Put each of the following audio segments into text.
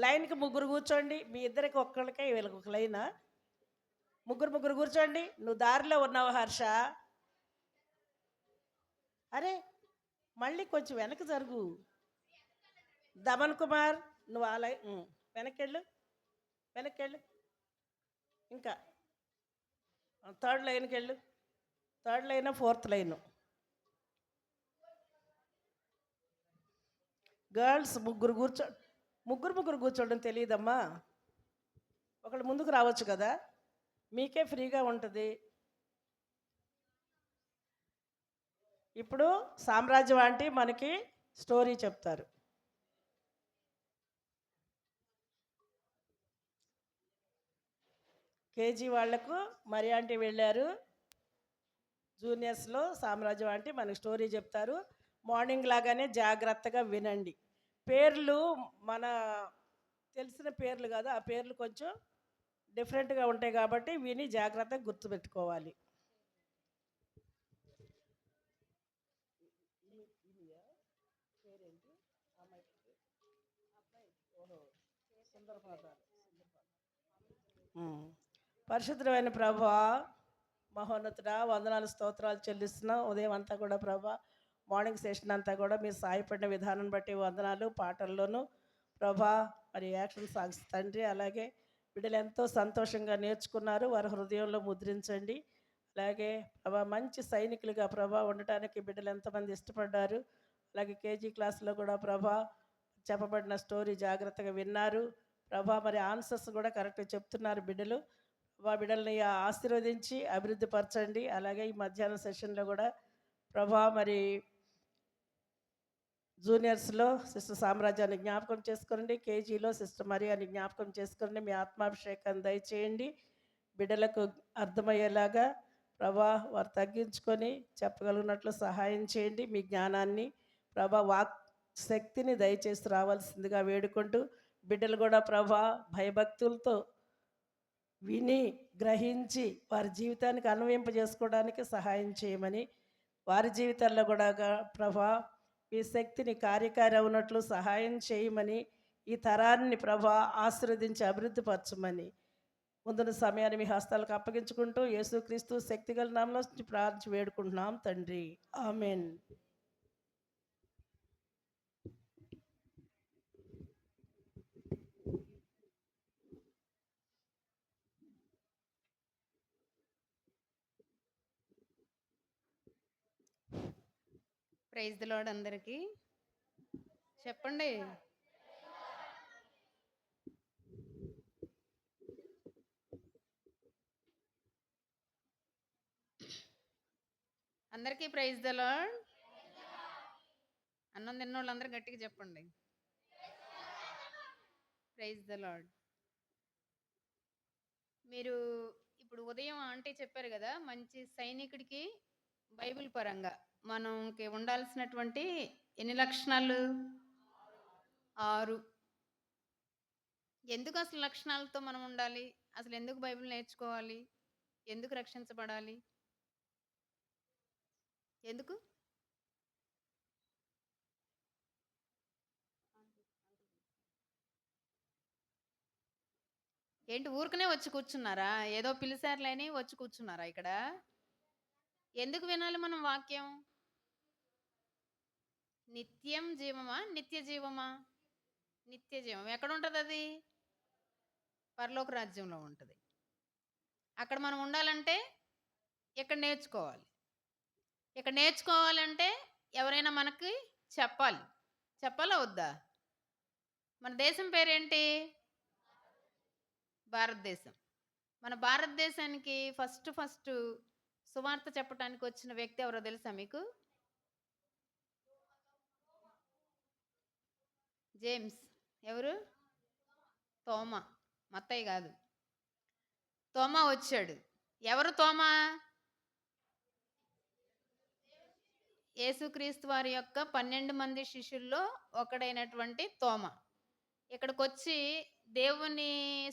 లైన్కి ముగ్గురు కూర్చోండి. మీ ఇద్దరికి ఒక్కళ్ళకే వీళ్ళకి ఒక లైనా. ముగ్గురు ముగ్గురు కూర్చోండి. నువ్వు దారిలో ఉన్నావు హర్ష. అరే, మళ్ళీ కొంచెం వెనక్కి జరుగు. దమన్ కుమార్, నువ్వు ఆ లైన్ వెనక్కెళ్ళు, వెనక్కెళ్ళు. ఇంకా థర్డ్ లైన్కి వెళ్ళు. Third line, fourth line. Girls ముగ్గురు కూర్చో. ముగ్గురు ముగ్గురు కూర్చోవడం తెలియదమ్మా. ఒకళ్ళు ముందుకు రావచ్చు కదా, మీకే ఫ్రీగా ఉంటుంది. ఇప్పుడు సామ్రాజ్యం ఆంటీ మనకి స్టోరీ చెప్తారు. కేజీ వాళ్లకు మరి ఆంటీ వెళ్ళారు. జూనియర్స్లో సామ్రాజ్యం ఆంటీ మనకి స్టోరీ చెప్తారు. మార్నింగ్ లాగానే జాగ్రత్తగా వినండి. పేర్లు మన తెలిసిన పేర్లు కాదు, ఆ పేర్లు కొంచెం డిఫరెంట్గా ఉంటాయి కాబట్టి విని జాగ్రత్తగా గుర్తుపెట్టుకోవాలి. పరిశుద్ధమైన ప్రభువా, మహోన్నతుడా, వందనాలు స్తోత్రాలు చెల్లిస్తున్నాం. ఉదయం అంతా కూడా ప్రభా, మార్నింగ్ సెషన్ అంతా కూడా మీరు సాయపడిన విధానం బట్టి వందనాలు. పాటల్లోనూ ప్రభా, మరి యాక్షన్ సాంగ్స్ తండ్రి, అలాగే బిడ్డలు ఎంతో సంతోషంగా నేర్చుకున్నారు. వారి హృదయంలో ముద్రించండి. అలాగే ప్రభా, మంచి సైనికులుగా ప్రభా ఉండటానికి బిడ్డలు ఎంతమంది ఇష్టపడ్డారు. అలాగే కేజీ క్లాస్లో కూడా ప్రభా చెప్పబడిన స్టోరీ జాగ్రత్తగా విన్నారు ప్రభా. మరి ఆన్సర్స్ కూడా కరెక్ట్గా చెప్తున్నారు బిడ్డలు. ప్రభా, బిడ్డల్ని ఆశీర్వదించి అభివృద్ధి పరచండి. అలాగే ఈ మధ్యాహ్నం సెషన్లో కూడా ప్రభా, మరి జూనియర్స్లో సిస్టర్ సామ్రాజ్యాన్ని జ్ఞాపకం చేసుకోండి. కేజీలో సిస్టర్ మరియాని జ్ఞాపకం చేసుకోండి. మీ ఆత్మాభిషేకాన్ని దయచేయండి. బిడ్డలకు అర్థమయ్యేలాగా ప్రభా వారు తగ్గించుకొని చెప్పగలిగినట్లు సహాయం చేయండి. మీ జ్ఞానాన్ని ప్రభా, వాక్ శక్తిని దయచేసి రావాల్సిందిగా వేడుకుంటూ, బిడ్డలు కూడా ప్రభా భయభక్తులతో విని గ్రహించి వారి జీవితానికి అన్వయింపజేసుకోవడానికి సహాయం చేయమని, వారి జీవితాల్లో కూడా ప్రభా మీ శక్తిని కార్యకారి అవునట్లు సహాయం చేయమని, ఈ తరాన్ని ప్రభా ఆశీర్వదించి అభివృద్ధి పరచమని ముందున్న సమయాన్ని మీ హస్తాలకు అప్పగించుకుంటూ యేసుక్రీస్తు శక్తిగల నామములో ప్రార్థించి వేడుకుంటున్నాం తండ్రి, ఆమెన్. Praise the lord. అందరికీ చెప్పండి. అందరికీ ప్రైజ్ ది లార్డ్. అన్నం తిన్న వాళ్ళందరూ గట్టిగా చెప్పండి, ప్రైజ్ ది లార్డ్. మీరు ఇప్పుడు ఉదయం ఆంటీ చెప్పారు కదా, మంచి సైనికుడికి బైబిల్ పరంగా మనకి ఉండాల్సినటువంటి ఎన్ని లక్షణాలు? 6. ఎందుకు అసలు లక్షణాలతో మనం ఉండాలి? అసలు ఎందుకు బైబిల్ నేర్చుకోవాలి? ఎందుకు రక్షించబడాలి? ఎందుకు? ఏంటి ఊరికనే వచ్చి కూర్చున్నారా? ఏదో పిలిచారులేని వచ్చి కూర్చున్నారా ఇక్కడ? ఎందుకు వినాలి మనం వాక్యం? నిత్యం జీవమా, నిత్య జీవమా? నిత్య జీవం ఎక్కడ ఉంటుంది? అది పరలోక రాజ్యంలో ఉంటుంది. అక్కడ మనం ఉండాలంటే ఇక్కడ నేర్చుకోవాలి. ఇక్కడ నేర్చుకోవాలంటే ఎవరైనా మనకి చెప్పాలి. చెప్పాలా వద్దా? మన దేశం పేరేంటి? భారతదేశం. మన భారతదేశానికి ఫస్ట్ సువార్త చెప్పడానికి వచ్చిన వ్యక్తి ఎవరో తెలుసా మీకు? జేమ్స్. ఎవరు? తోమా. మత్తయి కాదు, తోమా వచ్చాడు. ఎవరు తోమా? యేసుక్రీస్తు వారి యొక్క 12 మంది శిష్యుల్లో ఒకడైనటువంటి తోమా ఇక్కడికి వచ్చి దేవుని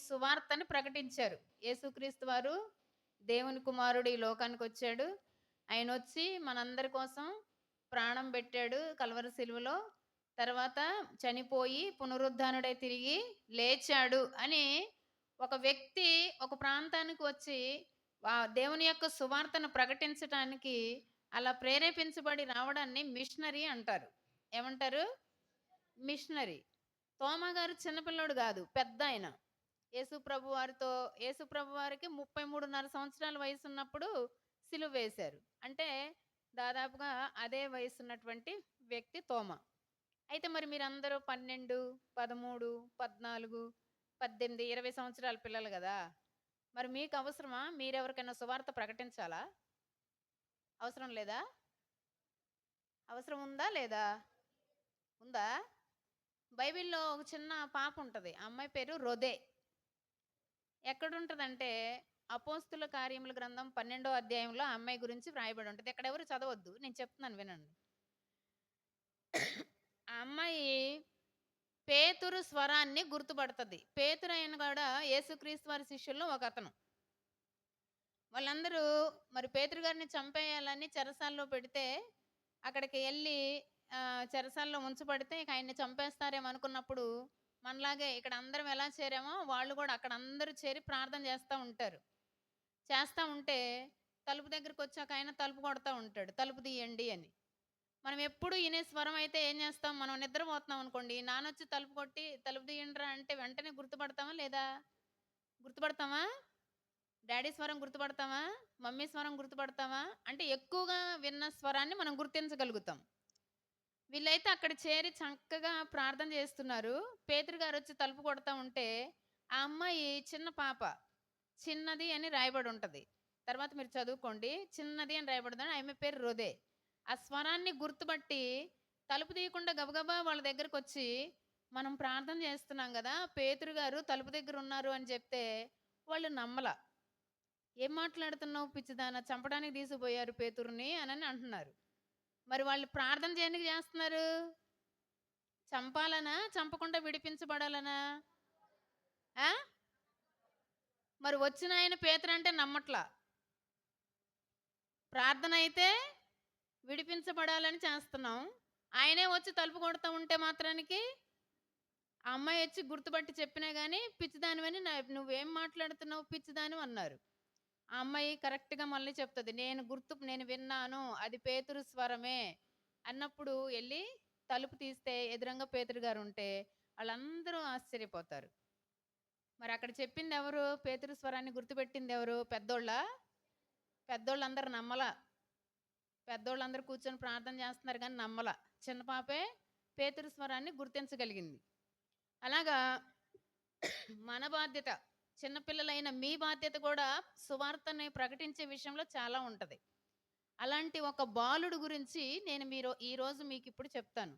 సువార్తని ప్రకటించారు. యేసుక్రీస్తు వారు దేవుని కుమారుడు ఈ లోకానికి వచ్చాడు. ఆయన వచ్చి మనందరి కోసం ప్రాణం పెట్టాడు కల్వరి సిలువలో. తర్వాత చనిపోయి పునరుద్ధానుడై తిరిగి లేచాడు అని ఒక వ్యక్తి ఒక ప్రాంతానికి వచ్చి దేవుని యొక్క సువార్తను ప్రకటించటానికి అలా ప్రేరేపించబడి రావడాన్ని మిషనరీ అంటారు. ఏమంటారు? మిషనరీ. తోమా గారు చిన్నపిల్లోడు గాదు, పెద్దాయన. యేసు ప్రభు వారికి 33.5 సంవత్సరాల వయసున్నప్పుడు సిలువ వేశారు. అంటే దాదాపుగా అదే వయసున్నటువంటి వ్యక్తి తోమా. అయితే మరి మీరందరూ 12, 13, 14, 18, 20 సంవత్సరాల పిల్లలు గదా! మరి మీకు అవసరమా? మీరెవరికైనా సువార్త ప్రకటించాలా? అవసరం లేదా? అవసరం ఉందా? లేదా? ఉందా? బైబిల్‌లో ఒక చిన్న పాప ఉంటది. ఆ అమ్మాయి పేరు రొదే. ఎక్కడుంటదంటే అపోస్తుల కార్యముల గ్రంథం 12వ అధ్యాయంలో ఆ అమ్మాయి గురించి వ్రాయబడి ఉంటది. ఎక్కడెవరు చదవొద్దు. నేను చెప్తున్నాను వినండి. ఆ అమ్మాయి పేతురు స్వరాన్ని గుర్తుపడతది. పేతురు ఆయన కూడా యేసుక్రీస్తు వారి శిష్యుల్లో ఒకతను. వాళ్ళందరూ మరి పేతురు గారిని చంపేయాలని చెరసాల్లో పెడితే అక్కడికి ఎళ్లి చెరసాల్లో ఉంచబడితే ఇక ఆయన్ని చంపేస్తారేమో అనుకున్నప్పుడు మనలాగే ఇక్కడ అందరం ఎలా చేరామో వాళ్ళు కూడా అక్కడ అందరూ చేరి ప్రార్థన చేస్తా ఉంటారు. చేస్తా ఉంటే తలుపు దగ్గరకొచ్చాక ఆయన తలుపు కొడతా ఉంటాడు. తలుపు తీయండి అని. మనం ఎప్పుడు ఇనే స్వరం అయితే ఏం చేస్తాం? మనం నిద్రపోతున్నాం అనుకోండి. నాన్నొచ్చి తలుపు కొట్టి తలుపు తీయండిరా అంటే వెంటనే గుర్తుపడతామా లేదా? గుర్తుపడతామా? డ్యాడీ స్వరం గుర్తుపడతామా? మమ్మీ స్వరం గుర్తుపడతామా? అంటే ఎక్కువగా విన్న స్వరాన్ని మనం గుర్తించగలుగుతాం. వీళ్ళైతే అక్కడ చేరి చక్కగా ప్రార్థన చేస్తున్నారు. పేతురు గారొచ్చి తలుపు కొడతా ఉంటే, ఆ అమ్మాయి చిన్న పాప. చిన్నది అని రాయబడి ఉంటది. తర్వాత మీరు చదువుకోండి. చిన్నది అని రాయబడింది. ఆమె పేరు రొదే. ఆ స్వరాన్ని గుర్తుపట్టి తలుపు తీయకుండా గబగబా వాళ్ళ దగ్గరకొచ్చి, మనం ప్రార్థన చేస్తున్నాం గదా! పేతురు గారు తలుపు దగ్గర ఉన్నారు అని చెప్తే, వాళ్ళు నమ్మల. "ఏం మాట్లాడుతున్నావు పిచ్చిదానా? చంపడానికి తీసుకుపోయారు పేతురుని" అనని అంటున్నారు. మరి వాళ్ళు ప్రార్థన దేనికి చేస్తున్నారు? చంపాలనా? చంపకుండా విడిపించబడాలనా? ఆ? మరి వచ్చిన ఆయన పేతురంటే నమ్మట్లా. ప్రార్థన అయితే విడిపించబడాలని చేస్తున్నాం. ఆయనే వచ్చి తలుపు కొడతా ఉంటే మాత్రానికి ఆ అమ్మాయి వచ్చి గుర్తుపట్టి చెప్పినా గాని పిచ్చిదానివని నువ్వేం మాట్లాడుతున్నావు పిచ్చిదానివి అన్నారు. ఆ అమ్మాయి కరెక్ట్‌గా మళ్ళీ చెప్తది. నేను విన్నాను. అది పేతురు స్వరమే అన్నప్పుడు ఎళ్లి తలుపు తీస్తే ఎదురుంగా పేతురు గారుంటే ఆళ్ళందరూ ఆశ్చర్యపోతారు. మరి అక్కడ చెప్పిందెవరు? పేతురు స్వరాన్ని గుర్తుపెట్టిందెవరు? పెద్దోళ్ళా? పెద్దోళ్ళందరూ నమ్మల. పెద్దోళ్ళందరూ కూర్చొని ప్రార్థన చేస్తున్నారు గానీ నమ్మల. చిన్న పాపే పేతురు స్వరాన్ని గుర్తించగలిగింది. అలాగా మన బాధ్యత, చిన్నపిల్లలైన మీ బాధ్యత కూడా సువార్తని ప్రకటించే విషయంలో చాలా ఉంటది. అలాంటి ఒక బాలుడు గురించి నేను ఈరోజు మీకిప్పుడు చెప్తాను.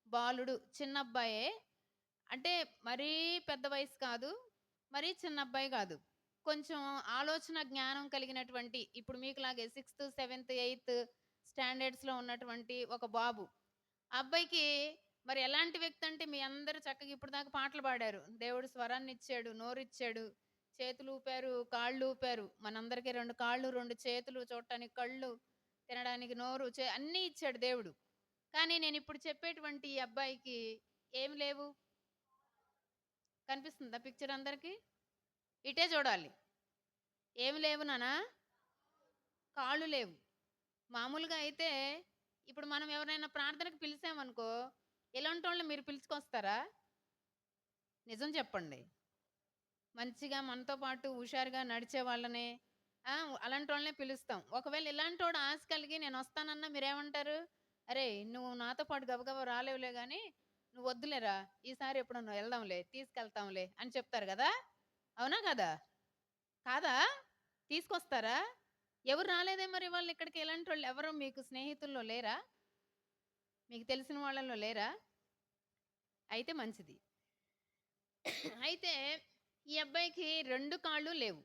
బాలుడు చిన్నబ్బాయే. అంటే మరీ పెద్ద వయసు కాదు. మరీ చిన్నబ్బాయి గాదు. కొంచెం ఆలోచన జ్ఞానం కలిగినటువంటి ఇప్పుడు మీకులాగే 6థ్, 7థ్, 8థ్ స్టాండర్డ్స్‌లో ఉన్నటువంటి ఒక బాబు. ఆ అబ్బాయికి మరి ఎలాంటి వ్యక్తి అంటే మీ అందరూ చక్కగా ఇప్పటిదాకా పాటలు పాడారు. దేవుడు స్వరాన్నిచ్చాడు, నోరిచ్చాడు, చేతులు ఊపారు, కాళ్ళు ఊపారు. మనందరికీ 2 కాళ్ళు, 2 చేతులు, చూడటానికి కళ్ళు, తినడానికి నోరు, అన్నీ ఇచ్చాడు దేవుడు. కానీ నేనిప్పుడు చెప్పేటువంటి ఈ అబ్బాయికి ఏమి లేవు. కనిపిస్తుందా పిక్చర్ అందరికి? ఇటే చూడాలి. ఏమి లేవు నాన్నా? కాళ్ళు లేవు. మామూలుగా అయితే ఇప్పుడు మనం ఎవరైనా ప్రార్థనకు పిలిసామనుకో, ఇలాంటోళ్ళని మీరు పిలుచుకొస్తారా? నిజం చెప్పండి. మంచిగా మనతో పాటు హుషారుగా నడిచే వాళ్ళని అలాంటోళ్ళనే పిలుస్తాం. ఒకవేళ ఇలాంటోడు ఆశ కలిగి నేనొస్తానన్నా మీరేమంటారు? "అరేయ్! నువ్వు నాతో పాటు గబగబా రాలేవులే గానీ, నువ్వు వద్దులేరా! ఈసారి ఎప్పుడన్నా వెళ్దాంలే, తీసుకెళ్తాంలే" అని చెప్తారు గదా! అవునా కాదా? కాదా? తీసుకొస్తారా? ఎవరు రాలేదే మరి ఇవాళ ఇక్కడికి ఇలాంటోళ్ళు ఎవరు మీకు స్నేహితుల్లో లేరా? మీకు తెలిసిన వాళ్ళలో లేరా? అయితే మంచిది. అయితే ఈ అబ్బాయికి 2 కాళ్ళు లేవు.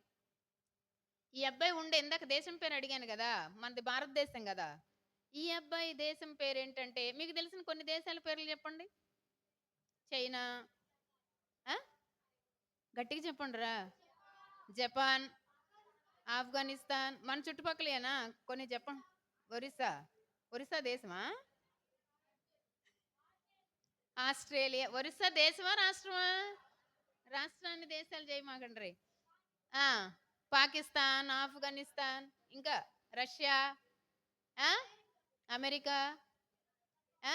ఈ అబ్బాయి ఇందాక దేశం పేరు అడిగాను గదా! మనది భారతదేశం గదా! ఈ అబ్బాయి దేశం పేరేంటంటే మీకు తెలిసిన కొన్ని దేశాల పేర్లు చెప్పండి. చైనా, ఆ? గట్టిగా చెప్పండిరా. జపాన్, ఆఫ్ఘనిస్తాన్ మన చుట్టుపక్కలేనా? కొన్ని చెప్పండి. ఒరిస్సా. ఒరిస్సా దేశమా? ఆస్ట్రేలియా. ఒరిస్సా దేశమా? రాష్ట్రమా? రాష్ట్రాన్ని దేశాలు చేయమాకండ్రి. ఆ! పాకిస్తాన్, ఆఫ్ఘనిస్తాన్, ఇంకా రష్యా, ఆ! అమెరికా, ఆ!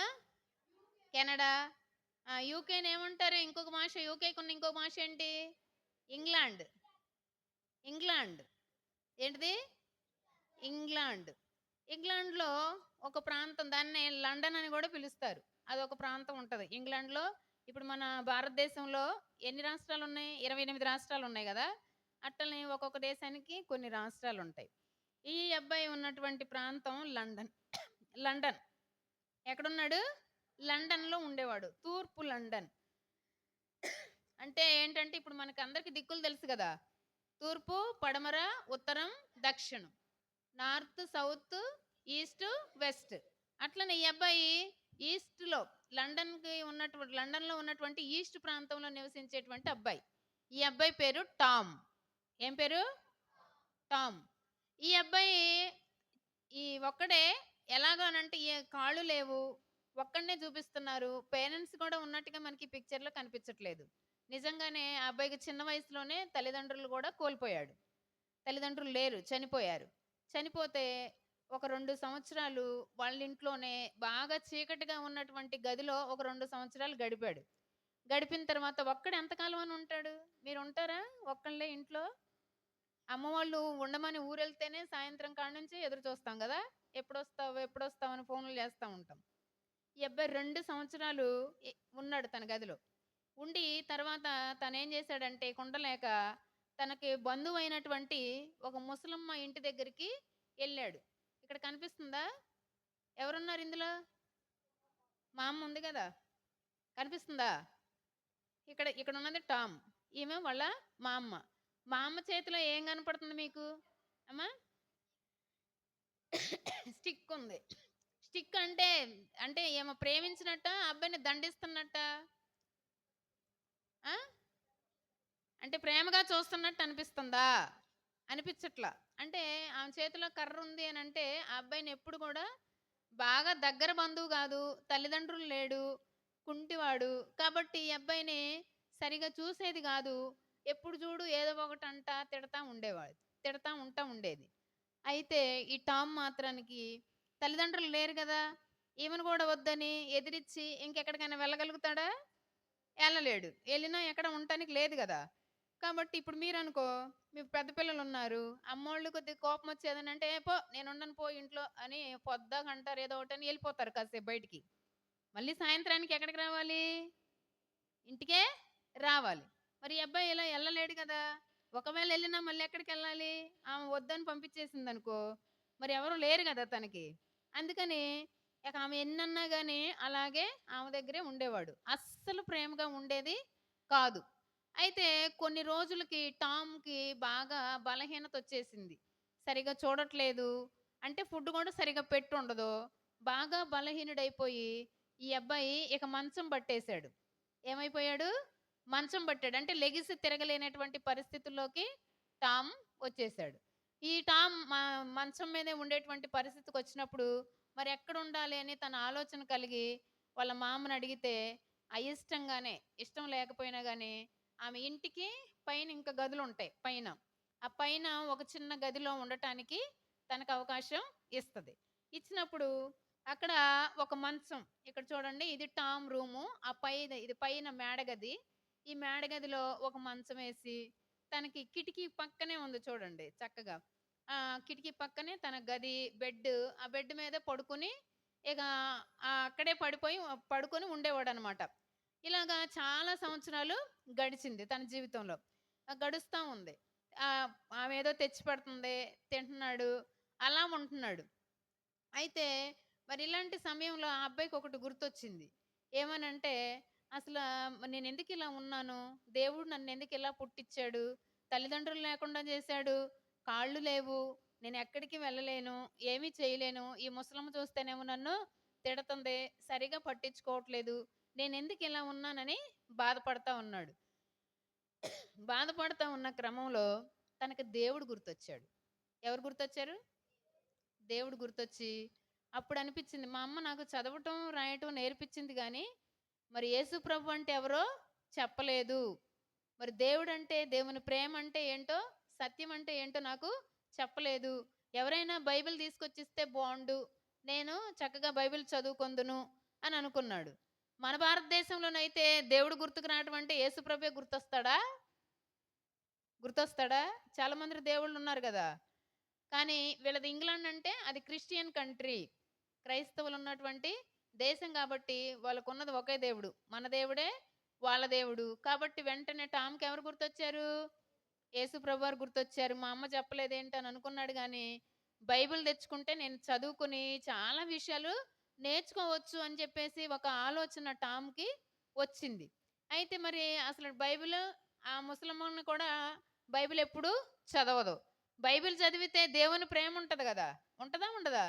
కెనడా, యూకేనేమంటారు? ఇంకొక భాష, యూకేకున్న ఇంకో భాష ఏంటి? ఇంగ్లాండ్. ఇంగ్లాండ్. ఏంటిది? ఇంగ్లాండ్. ఇంగ్లాండ్‌లో ఒక ప్రాంతం దాన్ని లండన్ అని గూడా పిలుస్తారు. అదొక ప్రాంతం ఉంటది. ఇంగ్లాండ్‌లో ఇప్పుడు మన భారతదేశంలో ఎన్ని రాష్ట్రాలున్నాయి? 28 రాష్ట్రాలున్నాయి గదా! అట్లనే ఒక్కొక్క దేశానికి కొన్ని రాష్ట్రాలుంటాయి. ఈ అబ్బాయి ఉన్నటువంటి ప్రాంతం లండన్. లండన్. ఎక్కడున్నాడు? లండన్‌లో ఉండేవాడు. తూర్పు లండన్. అంటే ఏంటంటే ఇప్పుడు మనకందరికి దిక్కులు తెలుసు గదా! తూర్పు, పడమర, ఉత్తరం, దక్షిణం. North, south, east, west. అట్లనే ఈ అబ్బాయి ఈస్ట్‌లో లండన్‌లో ఉన్నటువంటి ఈస్ట్ ప్రాంతంలో నివసించేటువంటి అబ్బాయి. ఈ అబ్బాయి పేరు టామ్. ఏం పేరు? టామ్. ఈ అబ్బాయి ఒక్కడే ఎలాగనంటే కాళ్ళు లేవు. ఒక్కడినే చూపిస్తున్నారు. పేరెంట్స్ కూడా ఉన్నట్టుగా మనకి ఈ పిక్చర్‌లో కనిపించట్లేదు. నిజంగానే ఆ అబ్బాయికి చిన్న వయసులోనే తల్లిదండ్రులు కూడా కోల్పోయాడు. తల్లిదండ్రులు లేరు. చనిపోయారు. చనిపోతే ఒక 2 సంవత్సరాలు వాళ్ళింట్లోనే బాగా చీకటిగా ఉన్నటువంటి గదిలో ఒక 2 సంవత్సరాలు గడిపాడు. గడిపిన తర్వాత ఒక్కడు ఎంతకాలం అని ఉంటాడు? మీరుంటారా ఒక్కళ్ళే ఇంట్లో? అమ్మ వాళ్ళు ఉండమని ఊరెళ్తేనే సాయంత్రం కాడ నుంచి ఎదురు చూస్తాం గదా! ఎప్పుడొస్తావు? ఎప్పుడొస్తావు? అని ఫోన్‌లు చేస్తా ఉంటాం. ఈ అబ్బాయి 2 సంవత్సరాలు ఎ ఉన్నాడు తన గదిలో. ఉండి తర్వాత తనేం చేశాడంటే కుండలేక తనకి బంధువైనటువంటి ఒక ముసలమ్మ ఇంటి దగ్గరికి ఎళ్ళాడు. ఇక్కడ కనిపిస్తుందా? ఎవరున్నారు ఇందులో? మా అమ్మ ఉంది గదా! కనిపిస్తుందా? ఇక్కడున్నది టామ్. ఈమె వాళ్ళ మా అమ్మ. మా అమ్మ చేతిలో ఏం కనపడుతుంది మీకు? అమ్మా? స్టిక్ ఉంది. స్టిక్ అంటే ఈమె ప్రేమించినట్టా? అబ్బాయిని దండిస్తున్నట్టా? ఆ? అంటే ప్రేమగా చూస్తున్నట్టు అనిపిస్తుందా? అనిపించట్లా. అంటే ఆమె చేతిలో కర్ర ఉంది అనంటే, ఆ అబ్బాయిని ఎప్పుడు కూడా బాగా దగ్గర బంధువు గాదు, తల్లిదండ్రులు లేడు, కుంటివాడు. కాబట్టి ఈ అబ్బాయిని సరిగ్గా చూసేది గాదు. ఎప్పుడు చూడు ఏదో ఒకటంటా, తిడతా ఉండేది. అయితే ఈ టామ్ మాత్రానికి తల్లిదండ్రులు లేరు గదా! ఈమెను గూడా వద్దని ఎదిరిచ్చి ఇంకెక్కడికైనా వెళ్ళగలుగుతాడా? ఎళ్ళలేడు. ఎళ్ళినా ఎక్కడ ఉండటానికి లేదు గదా! కాబట్టి ఇప్పుడు మీరనుకో, మీ పెద్ద పిల్లలున్నారు. అమ్మోళ్ళు కొద్దిగా కోపమొచ్చేదనంటే, "ఏ పో నేనుండను పో ఇంట్లో" అని పొద్దాక అంటారు ఏదో ఒకటని ఎళ్ళిపోతారు కాసేపు బయటికి. మళ్ళీ సాయంత్రానికి ఎక్కడికి రావాలి? ఇంటికే రావాలి. మరి ఈ అబ్బాయి ఇలా ఎళ్ళలేడు గదా! ఒకవేళ ఎళ్ళినా మళ్ళీ ఎక్కడికెళ్ళాలి? ఆమె వద్దని పంపించేసిందనుకో, మరి ఎవరు లేరు గదా తనకి. అందుకని ఇక ఆమె ఎన్నన్నా గాని అలాగే ఆమె దగ్గరే ఉండేవాడు. అస్సలు ప్రేమగా ఉండేది కాదు. అయితే కొన్ని రోజులకి టామ్‌కి బాగా బలహీనతొచ్చేసింది. సరిగ్గా చూడట్లేదు. అంటే ఫుడ్ గూడా సరిగ్గా పెట్టుండదు. బాగా బలహీనుడైపోయి ఈ అబ్బాయి ఇక మంచం పట్టేసాడు. ఏమైపోయాడు? మంచం పట్టాడు. అంటే లెగిసి తిరగలేనటువంటి పరిస్థితుల్లోకి టామ్ వచ్చేసాడు. ఈ టామ్ మంచం మీదే ఉండేటువంటి పరిస్థితికొచ్చినప్పుడు మరెక్కడుండాలి అని తన ఆలోచన కలిగి వాళ్ళ మామని అడిగితే అయిష్టంగానే, ఇష్టం లేకపోయినా గాని ఆమె ఇంటికి పైన ఇంకా గదులుంటాయి పైన. ఆ పైన ఒక చిన్న గదిలో ఉండటానికి తనకు అవకాశం ఇస్తది. ఇచ్చినప్పుడు అక్కడ ఒక మంచం. ఇక్కడ చూడండి ఇది టామ్ రూము. ఇది పైన మేడ గది. ఈ మేడ గదిలో ఒక మంచమేసి, తనకి కిటికీ పక్కనే ఉంది చూడండి చక్కగా. కిటికీ పక్కనే తన గది, బెడ్. ఆ బెడ్ మీద పడుకొని, ఇక అక్కడే పడుకొని ఉండేవాడనమాట. ఇలాగా చాలా సంవత్సరాలు గడిచింది తన జీవితంలో. గడుస్తా ఉంది. ఆమేదో తెచ్చి పెడుతుంది, తింటున్నాడు, అలా ఉంటున్నాడు. అయితే మరి ఇలాంటి సమయంలో ఆ అబ్బాయికొకటి గుర్తొచ్చింది. ఏమనంటే, అసలా నేనెందుకిలా ఉన్నాను? దేవుడు నన్నెందుకిలా పుట్టిచ్చాడు? తల్లిదండ్రులు లేకుండా చేశాడు. కాళ్ళు లేవు. నేనెక్కడికి వెళ్ళలేను. ఏమీ చేయలేను. ఈ ముసలమ్మ చూస్తేనేమో నన్ను తిడతంది. సరిగ్గా పట్టించుకోవట్లేదు. నేనెందుకిలా ఉన్నానని బాధపడతా ఉన్నాడు. బాధపడతా ఉన్న క్రమంలో తనకి దేవుడు గుర్తొచ్చాడు. ఎవరు గుర్తొచ్చారు? దేవుడు గుర్తొచ్చి అప్పుడనిపిచ్చింది. మా అమ్మ నాకు చదవటం, రాయటం నేర్పించింది గానీ, మరి యేసు ప్రభు అంటే ఎవరో చెప్పలేదు. మరి దేవుడంటే, దేవుని ప్రేమ అంటే ఏంటో, సత్యం అంటే ఏంటో నాకు చెప్పలేదు. ఎవరైనా బైబిల్ తీసుకొచ్చిస్తే బావుండు. నేను చక్కగా బైబిల్ చదువుకొందును అని అనుకున్నాడు. మన భారతదేశంలోనైతే దేవుడు గుర్తుకు రావటం అంటే యేసు ప్రభువే గుర్తొస్తాడా? గుర్తొస్తాడా? చాలా మంది దేవుళ్ళున్నారు గదా! కానీ వీళ్ళది ఇంగ్లాండ్ అంటే అది క్రిస్టియన్ కంట్రీ. క్రైస్తవులు ఉన్నటువంటి దేశం కాబట్టి వాళ్ళకున్నది ఒకే దేవుడు. మన దేవుడే వాళ్ళ దేవుడు. కాబట్టి వెంటనే టామ్‌కి ఎవరు గుర్తొచ్చారు? యేసు ప్రభువారు గుర్తొచ్చారు. మా అమ్మ చెప్పలేదేంటి అని అనుకున్నాడు గానీ, బైబిల్ తెచ్చుకుంటే నేను చదువుకొని చాలా విషయాలు నేర్చుకోవచ్చు అని చెప్పేసి ఒక ఆలోచన టామ్‌కి వచ్చింది. అయితే మరి అసలు బైబిలు ఆ ముసలమ్మని కూడా బైబిల్ ఎప్పుడు చదవదు. బైబిల్ చదివితే దేవుని ప్రేమ ఉంటది గదా! ఉంటదా? ఉండదా?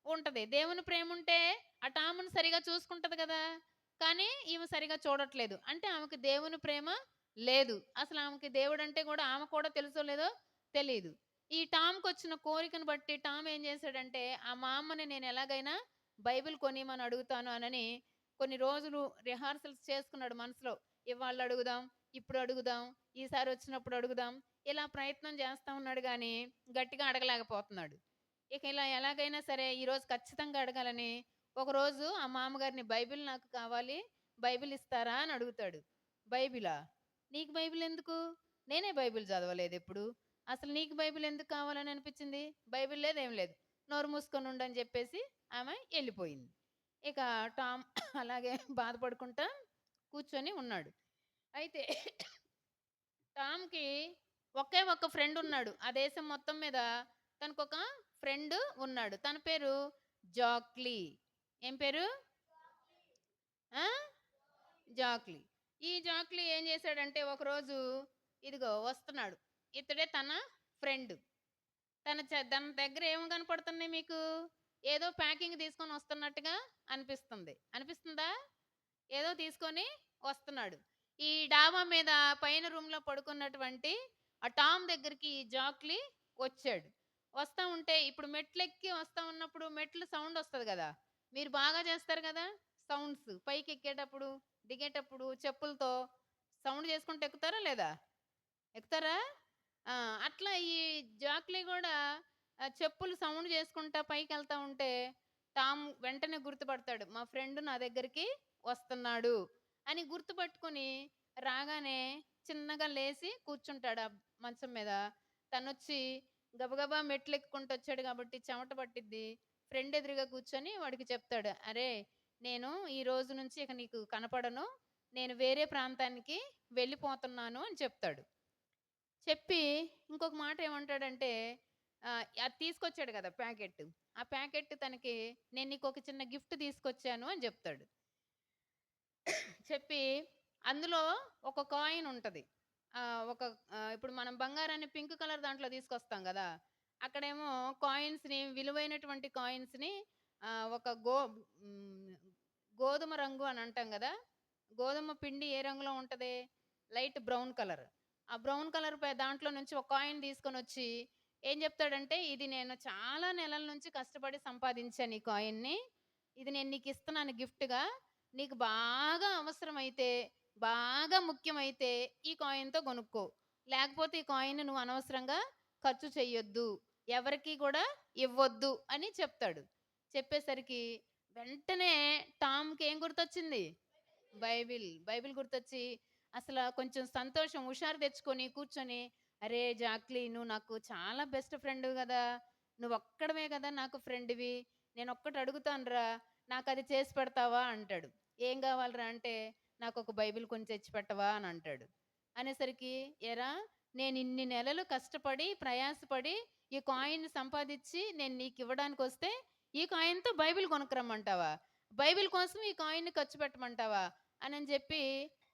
ఉంటది. దేవుని ప్రేముంటే ఆ టాముని సరిగ్గా చూసుకుంటది గదా! కానీ ఈమె సరిగ్గా చూడట్లేదు. అంటే ఆమెకు దేవుని ప్రేమ లేదు. అసలు ఆమెకి దేవుడంటే గూడా ఆమెకు కూడా తెలుసో లేదో తెలీదు. ఈ టామ్‌కొచ్చిన కోరికను బట్టి టామ్ ఏం చేశాడంటే, మా అమ్మని నేను ఎలాగైనా బైబిల్ కొనియమని అడుగుతాను అనని కొన్ని రోజులు రిహార్సల్స్ చేసుకున్నాడు మనసులో. ఇవాళ అడుగుదాం, ఇప్పుడు అడుగుదాం, ఈసారి వచ్చినప్పుడు అడుగుదాం. ఇలా ప్రయత్నం చేస్తా ఉన్నాడు గానీ, గట్టిగా అడగలేకపోతున్నాడు. ఇక ఇలా ఎలాగైనా సరే ఈరోజు ఖచ్చితంగా అడగాలని, ఒకరోజు ఆ మామగారిని బైబిల్ నాకు కావాలి, బైబిల్ ఇస్తారా అని అడుగుతాడు. బైబిలా? నీకు బైబిల్ ఎందుకు? నేనే బైబిల్ చదవలేదెప్పుడు. అసలు నీకు బైబిల్ ఎందుకు కావాలని అనిపించింది? బైబిల్ లేదు, ఏం లేదు. నోరు మూసుకొనుండని చెప్పేసి ఆమె ఎళ్ళిపోయింది. ఇక టామ్ అలాగే బాధపడుకుంటా కూర్చొని ఉన్నాడు. అయితే టామ్‌కి ఒకే ఒక్క ఫ్రెండ్ ఉన్నాడు. ఆ దేశం మొత్తం మీద తనకొక ఫ్రెండ్ ఉన్నాడు. తన పేరు జాక్లీ. ఏం పేరు? ఆ! జాక్లీ. ఈ జాక్లీ ఏం చేశాడంటే ఒకరోజు ఇదిగో వస్తున్నాడు. ఇతడే తన ఫ్రెండ్. తన దగ్గర ఏమి కనపడుతున్నాయి మీకు? ఏదో ప్యాకింగ్ తీసుకొని వస్తున్నట్టుగా అనిపిస్తుంది. అనిపిస్తుందా? ఏదో తీసుకొని వస్తున్నాడు. ఈ డాబా మీద పైన రూమ్‌లో పడుకున్నటువంటి ఆ టామ్ దగ్గరికి ఈ జాక్లీ వచ్చాడు. వస్తా ఉంటే ఇప్పుడు మెట్లెక్కి వస్తా ఉన్నప్పుడు మెట్లు సౌండ్ వస్తది గదా! మీరు బాగా చేస్తారు గదా! సౌండ్స్ పైకెక్కేటప్పుడు, దిగేటప్పుడు చెప్పులతో సౌండ్ చేసుకుంటూ ఎక్కుతారా లేదా? ఎక్కుతారా? ఆ! అట్లా ఈ జాక్లీ గూడా చెప్పులు సౌండ్ చేసుకుంటా పైకెళ్తా ఉంటే టామ్ వెంటనే గుర్తుపడతాడు. మా ఫ్రెండ్ నా దగ్గరికి వస్తున్నాడు అని గుర్తుపట్టుకొని రాగానే చిన్నగా లేసి కూర్చుంటాడు ఆ మంచం మీద. తనొచ్చి గబగబా మెట్లెక్కుకుంటూ వచ్చాడు కాబట్టి చెమట పట్టిద్ది. ఫ్రెండ్ ఎదురుగా కూర్చొని వాడికి చెప్తాడు. "అరే! నేను ఈ రోజు నుంచి ఇక నీకు కనపడను. నేను వేరే ప్రాంతానికి వెళ్ళిపోతున్నాను" అని చెప్తాడు. చెప్పి ఇంకొక మాట ఏమంటాడంటే అది తీసుకొచ్చాడు గదా! ప్యాకెట్టు. ఆ ప్యాకెట్ తనకి "నేను నీకొక చిన్న గిఫ్ట్ తీసుకొచ్చాను" అని జెప్తాడు. చెప్పి అందులో ఒక కాయిన్ ఉంటది. ఒక ఇప్పుడు మనం బంగారాన్ని పింక్ కలర్ దాంట్లో తీసుకొస్తాం గదా! అక్కడేమో కాయిన్స్‌ని విలువైనటువంటి కాయిన్స్‌ని ఒక హ్మ్, గోధుమ రంగు అని అంటాం గదా! గోధుమ పిండి ఏ రంగులో ఉంటది? Light brown colour. ఆ బ్రౌన్ కలర్ దాంట్లో నుంచి ఒక కాయిన్ తీసుకొనొచ్చి ఏం జెప్తాడంటే, "ఇది నేను చాలా నెలల నుంచి కష్టపడి సంపాదించాను ఈ కాయిన్‌ని. ఇది నేను నీకిస్తున్నాను గిఫ్ట్‌గా. నీకు బాగా అవసరమైతే, బాగా ముఖ్యమైతే ఈ కాయిన్‌తో గొనుక్కో. లేకపోతే ఈ కాయిన్‌ని నువ్వు అనవసరంగా ఖర్చు చెయ్యొద్దు. ఎవరికీ గూడా ఇవ్వొద్దు" అని చెప్తాడు. చెప్పేసరికి వెంటనే టామ్‌కి ఏం గుర్తొచ్చింది? బైబిల్ గుర్తొచ్చి అసల కొంచెం సంతోషం హుషారు తెచ్చుకొని కూర్చొని, "అరే! జాక్లీ నువ్వు నాకు చాలా బెస్ట్ ఫ్రెండ్‌వి గదా! నువ్వొక్కడివే గదా నాకు ఫ్రెండ్‌వి. నేనొక్కటి అడుగుతానురా! నాకది చేసి పెడతావా?" అంటాడు. "ఏం గావాలిరా?" అంటే, "నాకొక బైబిల్ కొని తెచ్చి పెట్టవా?" అని అంటాడు. అనేసరికి, "ఏరా! నేనిన్ని నెలలు కష్టపడి, ప్రయాసపడి ఈ కాయిన్‌ని సంపాదిచ్చి నేను నీకివ్వడానికొస్తే, ఈ కాయిన్‌తో బైబిల్ కొనుక్కరమ్మంటావా? బైబిల్ కోసం ఈ కాయిన్‌ని ఖర్చు పెట్టమంటావా?" అనని జెప్పి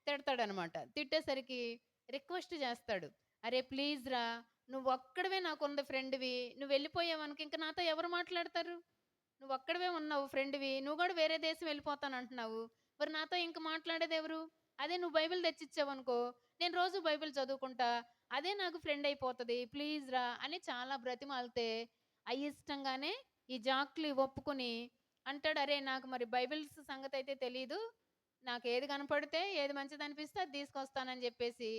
తిడతాడనమాట. తిట్టేసరికి రిక్వెస్ట్ జేస్తాడు. "అరే! ప్లీజ్ రా! నువ్వొక్కడివే నాకున్న ఫ్రెండ్‌వి. నువ్వెళ్ళిపోయావనుకో ఇంక నాతో ఎవరు మాట్లాడతారు? నువ్వొక్కడివే ఉన్నావు ఫ్రెండ్‌వి. నువ్వు గూడా వేరే దేశం వెళ్ళిపోతానంటున్నావు. మరి నాతో ఇంక మాట్లాడేదెవరు? అదే నువ్వు బైబిల్ తెచ్చిచ్చావనుకో, నేను రోజు బైబిల్ చదువుకుంటా. అదే నాకు ఫ్రెండ్ అయిపోతది. ప్లీజ్ రా" అని చాలా బ్రతిమాలితే, అయిష్టంగానే ఈ జాక్లీ ఒప్పుకొని అంటాడు, "అరే! నాకు మరి బైబిల్స్ సంగతయితే తెలీదు. నాకు ఏది కనపడితే, ఏది మంచిదనిపిస్తే అది తీసుకొస్తానని జెప్పేసి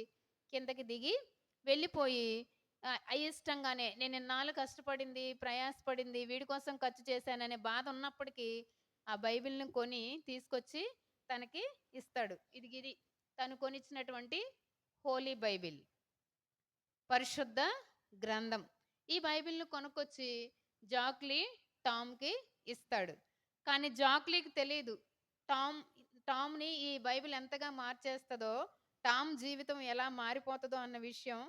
కిందకి దిగి వెళ్ళిపోయి అయిష్టంగానే నేను ఇన్నాళ్ళు కష్టపడింది, ప్రయాసపడింది, వీడి కోసం ఖర్చు చేశాననే బాధ ఉన్నప్పటికీ ఆ బైబిల్‌ని కొని తీసుకొచ్చి తనకి ఇస్తాడు. ఇది తను కొనిచ్చినటువంటి హోలీ బైబిల్. పరిశుద్ధ గ్రంథం. ఈ బైబిల్‌ని కొనుక్కొచ్చి జాక్లీ, టామ్‌కి ఇస్తాడు. కానీ జాక్లీకి తెలీదు. టామ్ టామ్‌ని ఈ బైబిల్ ఎంతగా మార్చేస్తదో, టామ్ జీవితం ఎలా మారిపోతదో అన్న విషయం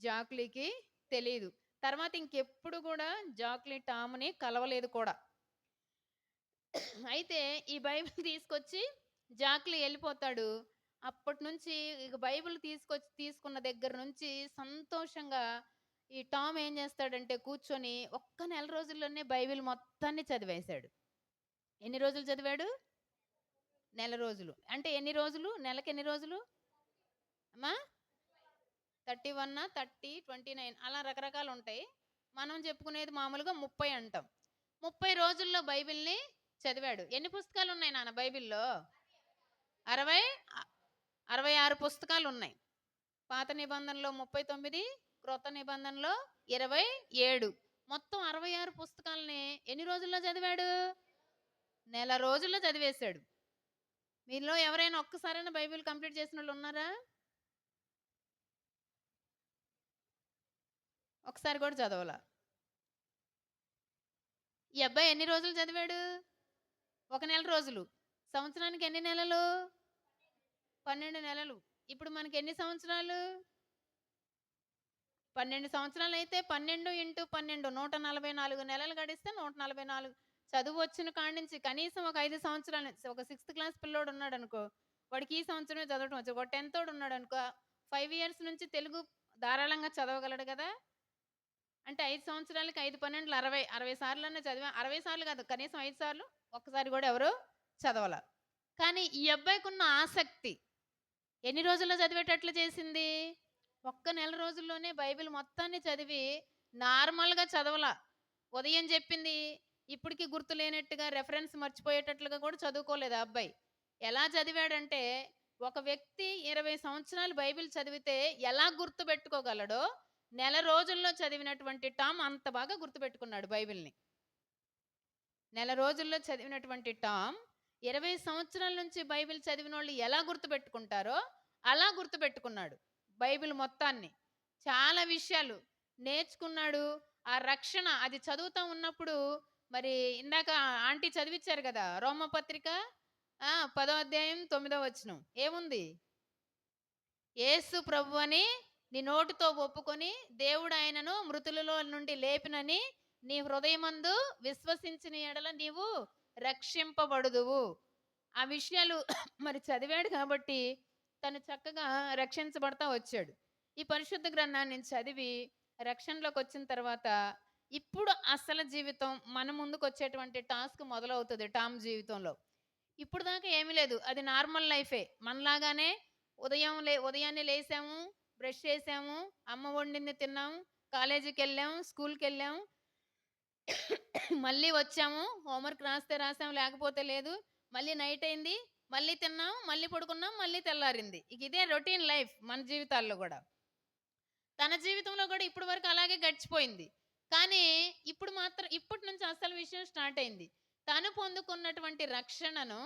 జాక్లీకి తెలీదు. తర్వాత ఇంకెప్పుడు గూడా జాక్లీ టామ్‌ని కలవలేదు కూడా. అయితే ఈ బైబిల్ తీసుకొచ్చి జాక్లీ ఎళ్ళిపోతాడు. అప్పటినుంచి ఇక బైబిల్ తీసుకున్న దగ్గర నుంచి సంతోషంగా ఈ టామ్ ఏం చేస్తాడంటే కూర్చొని ఒక్క నెల రోజుల్లోనే బైబిల్ మొత్తాన్ని చదివేశాడు. ఎన్ని రోజులు చదివాడు? నెల రోజులు. అంటే ఎన్ని రోజులు? నెలకెన్ని రోజులు? అమ్మా? 31, 30, 29 అలా రకరకాలుంటాయి. మనం చెప్పుకునేది మామూలుగా 30 అంటాం. 30 రోజుల్లో బైబిల్‌ని చదివాడు. ఎన్ని పుస్తకాలున్నాయి నాన్న బైబిల్‌లో? 60 66 పుస్తకాలున్నాయి. పాత నిబంధనలో 39, క్రొత్త నిబంధనలో 27. మొత్తం 66 పుస్తకాల్ని ఎన్ని రోజుల్లో చదివాడు? నెల రోజుల్లో చదివేశాడు. మీలో ఎవరైనా ఒక్కసారైనా బైబిల్ కంప్లీట్ చేసినోళ్ళు ఉన్నారా? ఒకసారి కూడా చదవలా. ఈ అబ్బాయి ఎన్ని రోజులు చదివాడు? ఒక నెల రోజులు. సంవత్సరానికి ఎన్ని నెలలు? 12 నెలలు. ఇప్పుడు మనకి ఎన్ని సంవత్సరాలు? 12 సంవత్సరాలైతే 12 × 12 144 నెలలు గడిస్తే 144 చదువొచ్చిన కాడి నుంచి కనీసం ఒక 5 సంవత్సరాల నుంచి ఒక 6థ్ క్లాస్ పిల్లోడు ఉన్నాడనుకో, వాడికి ఈ సంవత్సరమే చదవటం వచ్చు. ఒక 10థోడు ఉన్నాడనుకో, 5 ఇయర్స్ నుంచి తెలుగు ధారాళంగా చదవగలడు కదా! అంటే 5 సంవత్సరాలకి 5 12 60. 60 సార్లన్నా చదివా 60 సార్లు కాదు. కనీసం 5 సార్లు ఒక్కసారి కూడా ఎవరు చదవల. కానీ ఈ అబ్బాయికున్న ఆసక్తి ఎన్ని రోజుల్లో చదివేటట్లు చేసింది? ఒక్క నెల రోజుల్లోనే బైబిల్ మొత్తాన్ని చదివి నార్మల్‌గా చదవలా. ఉదయం చెప్పింది ఇప్పటికి గుర్తులేనట్టుగా రెఫరెన్స్ మర్చిపోయేటట్లుగా కూడా చదువుకోలేదు ఆ అబ్బాయి. ఎలా చదివాడంటే ఒక వ్యక్తి 20 సంవత్సరాలు బైబిల్ చదివితే ఎలా గుర్తుపెట్టుకోగలడో నెల రోజుల్లో చదివినటువంటి టామ్ అంత బాగా గుర్తుపెట్టుకున్నాడు బైబిల్‌ని. నెల రోజుల్లో చదివినటువంటి టామ్ 20 సంవత్సరాల నుంచి బైబిల్ చదివినోళ్ళు ఎలా గుర్తుపెట్టుకుంటారో అలా గుర్తుపెట్టుకున్నాడు బైబిల్ మొత్తాన్ని. చాలా విషయాలు నేర్చుకున్నాడు. ఆ రక్షణ అది చదువుతా ఉన్నప్పుడు మరి ఇందాక ఆంటీ చదివిచ్చారు కదా! రోమపత్రిక 10వ అధ్యాయం 9వ వచనం ఏముంది? యేసు ప్రభువని నీ నోటితో ఒప్పుకొని దేవుడు ఆయనను మృతులలో నుండి లేపినని నీ హృదయమందు విశ్వసించిన ఎడల నీవు రక్షింపబడుదువు. ఆ విషయాలు మరి చదివాడు కాబట్టి తను చక్కగా రక్షించబడతా వచ్చాడు. ఈ పరిశుద్ధ గ్రంథాన్ని చదివి రక్షణలోకి వచ్చిన తర్వాత ఇప్పుడు అసలు జీవితం మన ముందుకు వచ్చేటువంటి టాస్క్ మొదలవుతుంది టామ్ జీవితంలో. ఇప్పుడు దాకా ఏమీ లేదు. అది నార్మల్ లైఫే. మనలాగానే ఉదయాన్నే లేసాము, బ్రష్ చేసాము, అమ్మ వండింది తిన్నాము, కాలేజీకెళ్ళాము, స్కూల్‌కెళ్ళాము. మళ్ళీ వచ్చాము, హోంవర్క్ రాస్తే రాసాము, లేకపోతే లేదు. మళ్ళీ నైట్ అయింది, మళ్ళీ తిన్నాం, మళ్ళీ పడుకున్నాం, మళ్ళీ తెల్లారింది. ఇక ఇదే రొటీన్ లైఫ్ మన జీవితాల్లో గూడా. తన జీవితంలో గూడా ఇప్పటి వరకు అలాగే గడిచిపోయింది. కానీ ఇప్పటి నుంచి అసలు విషయం స్టార్ట్ అయింది. తను పొందుకున్నటువంటి రక్షణను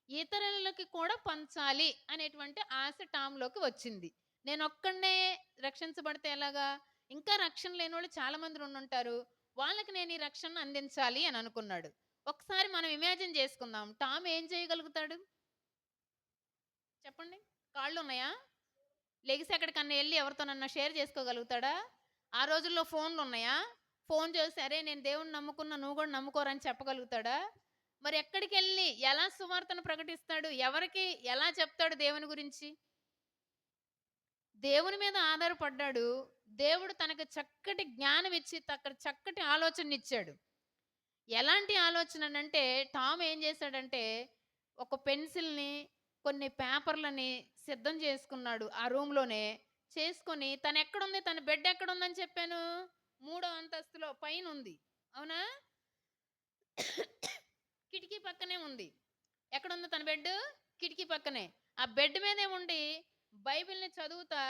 ఇతరులకి కూడా పంచాలి అనేటువంటి ఆశ టామ్‌లోకి వచ్చింది. నేనొక్కడినే రక్షించబడితే ఎలాగా? ఇంకా రక్షణ లేనోళ్ళు చాలా మంది ఉండుంటారు. వాళ్ళకి నేను ఈ రక్షణను అందించాలి అని అనుకున్నాడు. ఒకసారి మనం ఇమాజిన్ చేసుకుందాం. టామ్ ఏం చేయగలుగుతాడు? చెప్పండి. కాళ్ళున్నాయా? లెగిసి ఎక్కడికన్నా ఎళ్లి ఎవరితోనన్నా షేర్ చేసుకోగలుగుతాడా? ఆ రోజుల్లో ఫోన్‌లున్నాయా? ఫోన్ చేసి "అరే! నేను దేవుడిని నమ్ముకున్నా, నువ్వు కూడా నమ్ముకోరా" అని చెప్పగలుగుతాడా? మరి ఎక్కడికెళ్ళి ఎలా సువార్తను ప్రకటిస్తాడు? ఎవరికి ఎలా చెప్తాడు దేవుని గురించి? దేవుని మీద ఆధారపడ్డాడు. దేవుడు తనకు చక్కటి జ్ఞానం ఇచ్చి చక్కటి ఆలోచననిచ్చాడు. ఎలాంటి ఆలోచననంటే టామ్ ఏం చేశాడంటే ఒక పెన్సిల్‌ని, కొన్ని పేపర్‌లని సిద్ధం చేసుకున్నాడు ఆ రూమ్‌లోనే. చేసుకొని తనెక్కడుంది? తన బెడ్ ఎక్కడుందని చెప్పాను? మూడో అంతస్తులో పైనుంది. అవునా? కిటికీ పక్కనే ఉంది. ఎక్కడుంది తన బెడ్డు? కిటికీ పక్కనే. ఆ బెడ్ మీదే ఉండి బైబిల్‌ని చదువుతా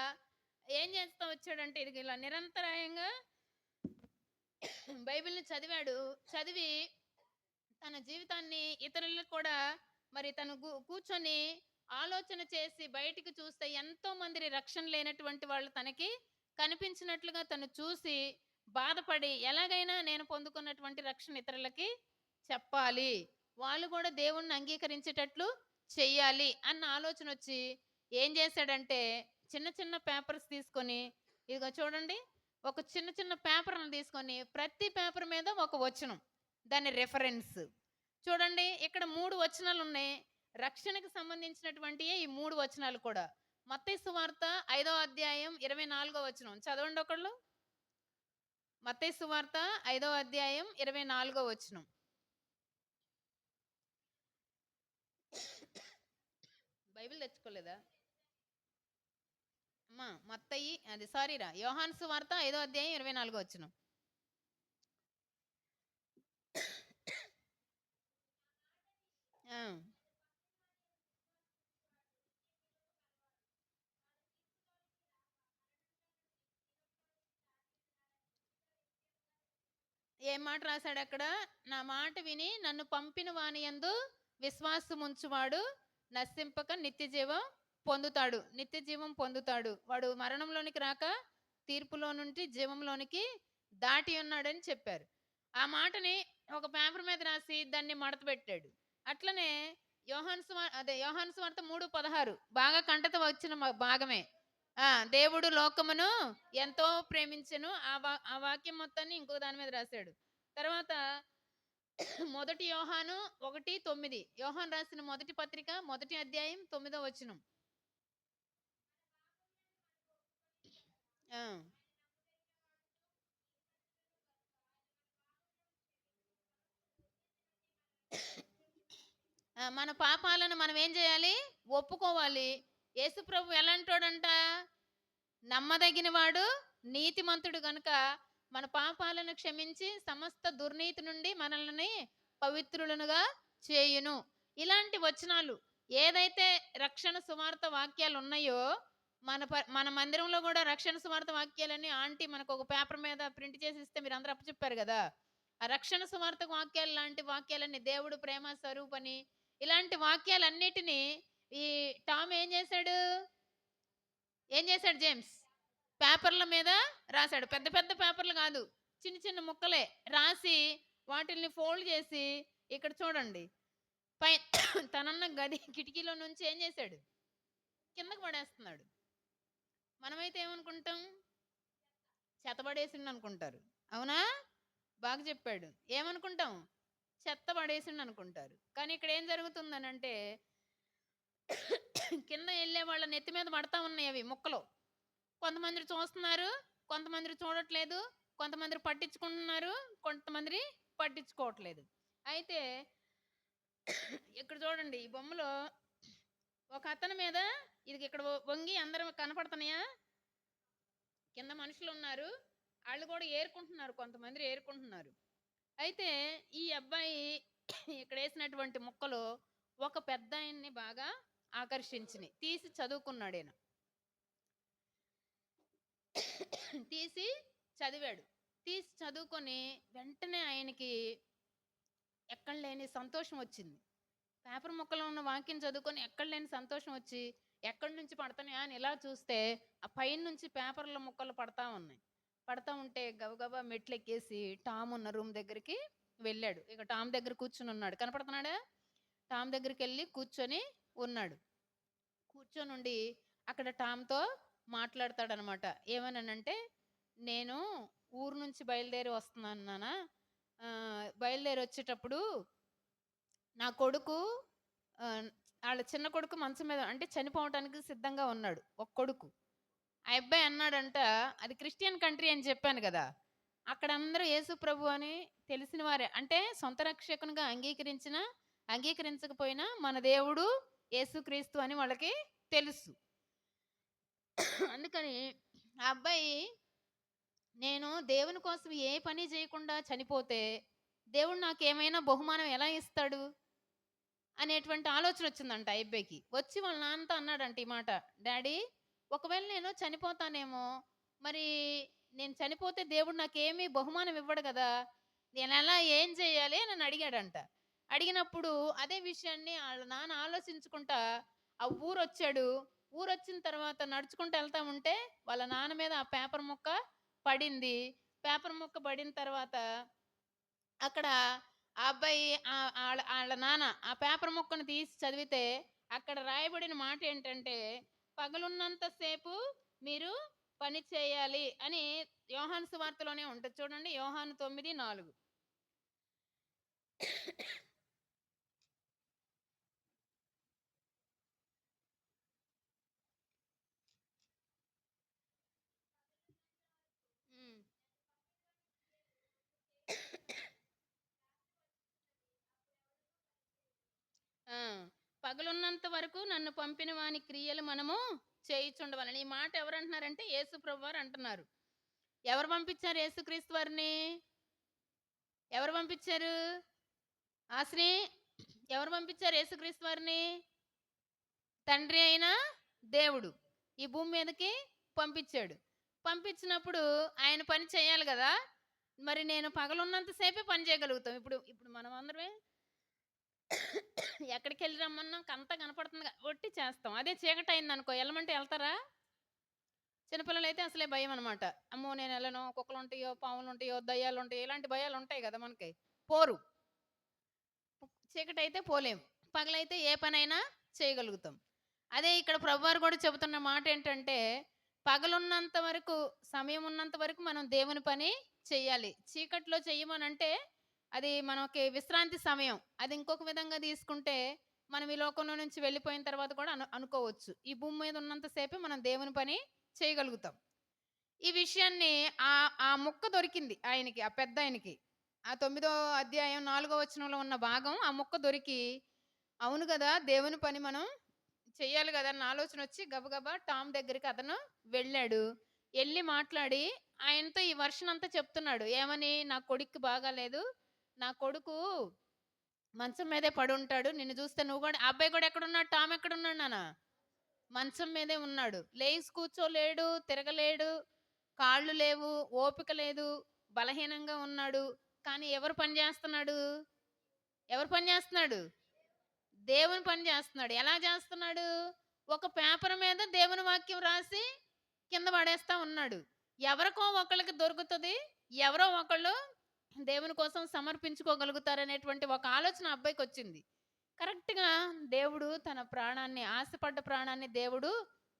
ఏం చేస్తా వచ్చాడంటే ఇది ఇలా నిరంతరాయంగా బైబిల్‌ని చదివాడు. చదివి తన జీవితాన్ని ఇతరులకు కూడా మరి తను కూర్చొని ఆలోచన చేసి బయటికి చూస్తే ఎంతో మంది రక్షణ లేనటువంటి వాళ్ళు తనకి కనిపించినట్లుగా తను చూసి బాధపడి ఎలాగైనా నేను పొందుకున్నటువంటి రక్షణ ఇతరులకి చెప్పాలి. వాళ్ళు కూడా దేవుణ్ణి అంగీకరించేటట్లు చెయ్యాలి అన్న ఆలోచన వచ్చి ఏం చేశాడంటే చిన్న చిన్న పేపర్స్ తీసుకొని ఇదిగో చూడండి ఒక చిన్న చిన్న పేపర్‌లను తీసుకొని ప్రతి పేపర్ మీద ఒక వచనం. దాని రెఫరెన్స్. చూడండి ఇక్కడ 3 వచనాలున్నాయి. రక్షణకు సంబంధించినటువంటియే ఈ 3 వచనాలు కూడా. మత్తయి సువార్త 5వ అధ్యాయం 24వ వచనం. చదవండి ఒకళ్ళు. మత్తయి సువార్త 5వ అధ్యాయం 24వ వచనం. బైబిల్ తెచ్చుకోలేదా? అమ్మా మత్తయి అది సారీరా యోహాను సువార్త 5వ అధ్యాయం 24వ వచనం. ఆ! ఏం మాట రాసాడక్కడ? నా మాట విని నన్ను పంపిన వాని యందు విశ్వాసముంచువాడు నశింపక నిత్యజీవం పొందుతాడు. నిత్యజీవం పొందుతాడు. వాడు మరణంలోనికి రాక తీర్పులో నుండి జీవంలోనికి దాటి ఉన్నాడని చెప్పారు. ఆ మాటని ఒక పేపర్ మీద రాసి దాన్ని మడత పెట్టాడు. అట్లనే యోహాను సువార్త 3:16 బాగా కంటత వచ్చిన భాగమే. ఆ! దేవుడు లోకమును ఎంతో ప్రేమించెను. ఆ వాక్యం మొత్తాన్ని ఇంకో దాని మీద రాసాడు. తర్వాత మొదటి యోహాను 1:9 యోహాను రాసిన మొదటి పత్రిక మొదటి అధ్యాయం 9వ వచనం. ఆ! మన పాపాలను మనం ఏం చేయాలి? ఒప్పుకోవాలి. యేసుప్రభు ఎలాంటోడంట? నమ్మదగినవాడు, నీతిమంతుడు గనుక మన పాపాలను క్షమించి సమస్త దుర్నీతి నుండి మనల్ని పవిత్రులనుగా చేయును. ఇలాంటి వచనాలు ఏదైతే రక్షణ సువార్త వాక్యాలు ఉన్నాయో మన మందిరంలో కూడా రక్షణ సువార్త వాక్యాలన్నీ ఆంటీ మనకు ఒక పేపర్ మీద ప్రింట్ చేసి ఇస్తే మీరు అందరూ అప్పచెప్పారు కదా! ఆ రక్షణ సువార్త వాక్యాలు లాంటి వాక్యాలన్నీ దేవుడు ప్రేమ స్వరూపని ఇలాంటి వాక్యాలన్నిటిని ఈ టామ్ ఏం చేశాడు జేమ్స్? పేపర్ల మీద రాశాడు. పెద్ద పెద్ద పేపర్లు కాదు. చిన్న చిన్న ముక్కలే రాసి వాటిల్ని ఫోల్డ్ చేసి ఇక్కడ చూడండి. పై తనున్న గది కిటికీలో నుంచి ఏం చేశాడు? కిందకి పడేస్తున్నాడు. మనమైతే ఏమనుకుంటాం? చెత్త అనుకుంటారు. అవునా? బాగా చెప్పాడు. ఏమనుకుంటాం? చెత్త పడేసిండనుకుంటారు. కానీ ఇక్కడ ఏం జరుగుతుందనంటే కింద ఎళ్ళే వాళ్ళ నెత్తి మీద పడతా ఉన్నాయి అవి ముక్కలు. కొంతమంది చూస్తున్నారు, కొంతమంది చూడట్లేదు, కొంతమంది పట్టించుకుంటున్నారు, కొంతమంది పట్టించుకోవట్లేదు. అయితే ఇక్కడ చూడండి ఈ బొమ్మలో ఒక అతని మీద ఇది ఇక్కడ వంగి అందరూ కనపడుతున్నాయా? కింద మనుషులున్నారు. ఆళ్ళు కూడా ఏరుకుంటున్నారు. కొంతమంది ఏరుకుంటున్నారు. అయితే ఈ అబ్బాయి ఇక్కడేసినటువంటి ముక్కలు ఒక పెద్దాయన్ని బాగా ఆకర్షించినియి. తీసి చదువుకున్నాడాయన. తీసి చదివాడు. తీసి చదువుకొని వెంటనే ఆయనకి ఎక్కడ లేని సంతోషం వచ్చింది. పేపర్ ముక్కలో ఉన్న వాక్యం చదువుకొని ఎక్కడ లేని సంతోషం వచ్చి ఎక్కడి నుంచి పడతాయా అని ఇలా చూస్తే ఆ పైనుంచి పేపర్ల ముక్కలు పడతా ఉన్నాయి. పడతా ఉంటే గబగబా మెట్లెక్కేసి టామ్ ఉన్న రూమ్ దగ్గరికి వెళ్ళాడు. ఇక టామ్ దగ్గర కూర్చొని ఉన్నాడు. కనపడుతున్నాడా? టామ్ దగ్గరికెళ్ళి కూర్చొని ఉన్నాడు. కూర్చొనుండి అక్కడ టామ్‌తో మాట్లాడతాడనమాట. ఏమననంటే, "నేను ఊరు నుంచి బయలుదేరి వస్తున్నాను నాన్న. బయలుదేరొచ్చేటప్పుడు నా కొడుకు ఆళ్ళ చిన్న కొడుకు మంచం మీద అంటే చనిపోవటానికి సిద్ధంగా ఉన్నాడు. ఒక కొడుకు. ఆ అబ్బాయి అన్నాడంట అది క్రిస్టియన్ కంట్రీ అని చెప్పాను గదా! అక్కడ అందరూ యేసు ప్రభు అని తెలిసిన వారే. అంటే సొంత రక్షకునిగా అంగీకరించకపోయినా మన దేవుడు యేసుక్రీస్తు అని వాళ్ళకి తెలుసు. అందుకని ఆ అబ్బాయి నేను దేవుని కోసం ఏ పని చేయకుండా చనిపోతే దేవుడు నాకేమైనా బహుమానం ఎలా ఇస్తాడు? అనేటువంటి ఆలోచన వచ్చిందంట ఆ అబ్బాయికి. వచ్చి వాళ్ళ నాన్నతో అన్నాడంట ఈ మాట. డాడీ, ఒకవేళ నేను చనిపోతానేమో, మరి నేను చనిపోతే దేవుడు నాకేమి బహుమానం ఇవ్వడు గదా! నేనెలా ఏం చేయాలి అని అడిగాడంట. అడిగినప్పుడు అదే విషయాన్ని ఆళ్ళ నాన్న ఆలోచించుకుంటా ఆ ఊరొచ్చాడు. ఊరొచ్చిన తర్వాత నడుచుకుంటూ ఎళ్తా ఉంటే వాళ్ళ నాన్న మీద ఆ పేపర్ ముక్క పడింది. పేపర్ ముక్క పడిన తర్వాత అక్కడ ఆ అబ్బాయి ఆళ్ళ నాన్న ఆ పేపర్ ముక్కను తీసి చదివితే అక్కడ రాయబడిన మాట ఏంటంటే, "పగలున్నంత సేపు మీరు పని చేయాలి" అని యోహాను సువార్తలోనే ఉంటది చూడండి. యోహాను 9:4. హ్మ్. ఆ! పగలున్నంత వరకు నన్ను పంపిన వాని క్రియలు మనము చేయుచుండవలెను. ఈ మాట ఎవరంటున్నారంటే యేసు ప్రభువారు అంటున్నారు. ఎవరు పంపించారు యేసుక్రీస్తు వారిని? ఎవరు పంపించారు? ఆశ్రీ ఎవరు పంపించారు యేసుక్రీస్తు వారిని? తండ్రి అయిన దేవుడు ఈ భూమి మీదకి పంపించాడు. పంపించినప్పుడు ఆయన పని చేయాలి గదా! మరి నేను పగలున్నంత సేపే పని చేయగలుగుతాం. ఇప్పుడు ఇప్పుడు మనం అందరమే ఎక్కడికెళ్ళి రమ్మన్నా అంతా కనపడుతుందిగా ఒట్టి చేస్తాం. అదే చీకటయిందనుకో ఎళ్ళమంటే ఎళ్తారా? చిన్నపిల్లలైతే అసలే భయమనమాట. అమ్మో! నేనెళ్ళను. కుక్కలుంటాయో, పాములుంటాయో, దయ్యాలుంటాయో ఇలాంటి భయాలుంటాయి గదా! మనకి. పోరు. చీకటైతే పోలేం. పగలైతే ఏ పనైనా చేయగలుగుతాం. అదే ఇక్కడ ప్రభువారు గూడా చెబుతున్న మాటేంటంటే, పగలున్నంత వరకు, సమయం ఉన్నంత వరకు మనం దేవుని పని చెయ్యాలి. చీకట్లో చెయ్యమనంటే, అది మనకి విశ్రాంతి సమయం. అది ఇంకొక విధంగా తీసుకుంటే, మనం ఈ లోకంలో నుంచి వెళ్ళిపోయిన తర్వాత కూడా అనుకోవచ్చు. ఈ భూమి మీద ఉన్నంత సేపే మనం దేవుని పని చేయగలుగుతాం. ఈ విషయాన్ని ఆ ముక్క దొరికింది ఆయనకి. ఆ పెద్దాయనకి. ఆ 9దో అధ్యాయం 4గో వచనంలో ఉన్న భాగం ఆ ముక్క దొరికి, అవును గదా! దేవుని పని మనం చెయ్యాలి గదా! అన్న ఆలోచనొచ్చి గబగబా టామ్ దగ్గరికి అతను వెళ్ళాడు. ఎళ్లి మాట్లాడి ఆయనతో ఈ వెర్షన్ అంతా చెప్తున్నాడు. ఏమని? "నా కొడుక్కి బాగాలేదు. నా కొడుకు మంచం మీదే పడుంటాడు. నిన్ను చూస్తే నువ్వు గూడా" ఆ అబ్బాయి గూడా ఎక్కడున్నాడు? టామ్ ఎక్కడున్నాడు నాన్న? మంచం మీదే ఉన్నాడు. లేసి కూర్చోలేడు, తిరగలేడు, కాళ్ళు లేవు, ఓపిక లేదు, బలహీనంగా ఉన్నాడు. కానీ ఎవరు పని జేస్తున్నాడు? ఎవరు పని జేస్తున్నాడు? దేవుని పని జేస్తున్నాడు. ఎలా జేస్తున్నాడు? ఒక పేపర్ మీద దేవుని వాక్యం రాసి కింద పడేస్తా ఉన్నాడు. ఎవరికో ఒకళ్ళకి దొరుకుతది. ఎవరో ఒకళ్ళు దేవుని కోసం సమర్పించుకోగలుగుతారనేటువంటి ఒక ఆలోచన ఆ అబ్బాయికొచ్చింది. కరెక్ట్‌గా దేవుడు తన ప్రాణాన్ని ఆశపడ్డ ప్రాణాన్ని దేవుడు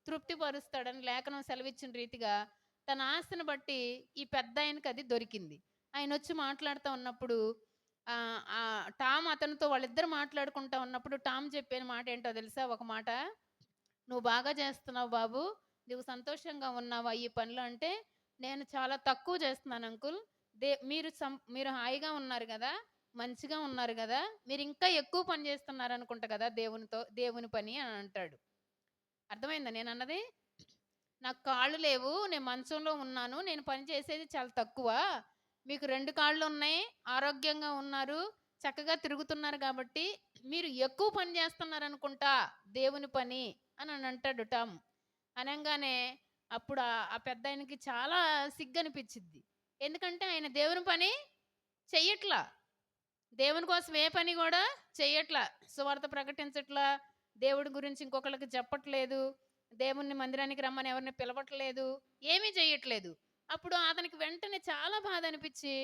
తృప్తిపరుస్తాడని లేఖనం సెలవిచ్చిన రీతిగా తన ఆశను బట్టి ఈ పెద్దాయనకి అది దొరికింది. ఆయనొచ్చి మాట్లాడుతా ఉన్నప్పుడు టామ్ అతనితో వాళ్ళిద్దరు మాట్లాడుకుంటా ఉన్నప్పుడు టామ్ చెప్పిన మాటేంటో తెలుసా? ఒక మాట, "నువ్వు బాగా చేస్తున్నావు బాబు. నువ్వు సంతోషంగా ఉన్నావా ఈ పనిలో" అంటే, "నేను చాలా తక్కువ చేస్తున్నాను అంకుల్. మీరు హాయిగా ఉన్నారు గదా! మంచిగా ఉన్నారు గదా! మీరింకా ఎక్కువ పని చేస్తున్నారనుకుంటా గదా! దేవుని పని" అని అంటాడు. అర్థమైందా నేనన్నది? "నాకు కాళ్ళు లేవు. నేను మంచంలో ఉన్నాను. నేను పని చేసేది చాలా తక్కువ. మీకు 2 కాళ్ళున్నాయి. ఆరోగ్యంగా ఉన్నారు. చక్కగా తిరుగుతున్నారు గాబట్టి, మీరు ఎక్కువ పని జేస్తున్నారనుకుంటా దేవుని పని" అని అంటాడు టామ్. అనంగానే అప్పుడు ఆ పెద్దాయనకి చాలా సిగ్గనిపిచ్చిద్ది. ఎందుకంటే ఆయన దేవుని పని చెయ్యట్లా. దేవుని కోసం ఏ పని గూడా చెయ్యట్లా. సువార్త ప్రకటించట్లా. దేవుడి గురించి ఇంకొకళ్ళకి చెప్పట్లేదు. దేవుడిని మందిరానికి రమ్మని ఎవరిని పిలవట్లేదు. ఏమీ చెయ్యట్లేదు. అప్పుడు అతనికి వెంటనే చాలా బాధనిపిచ్చి,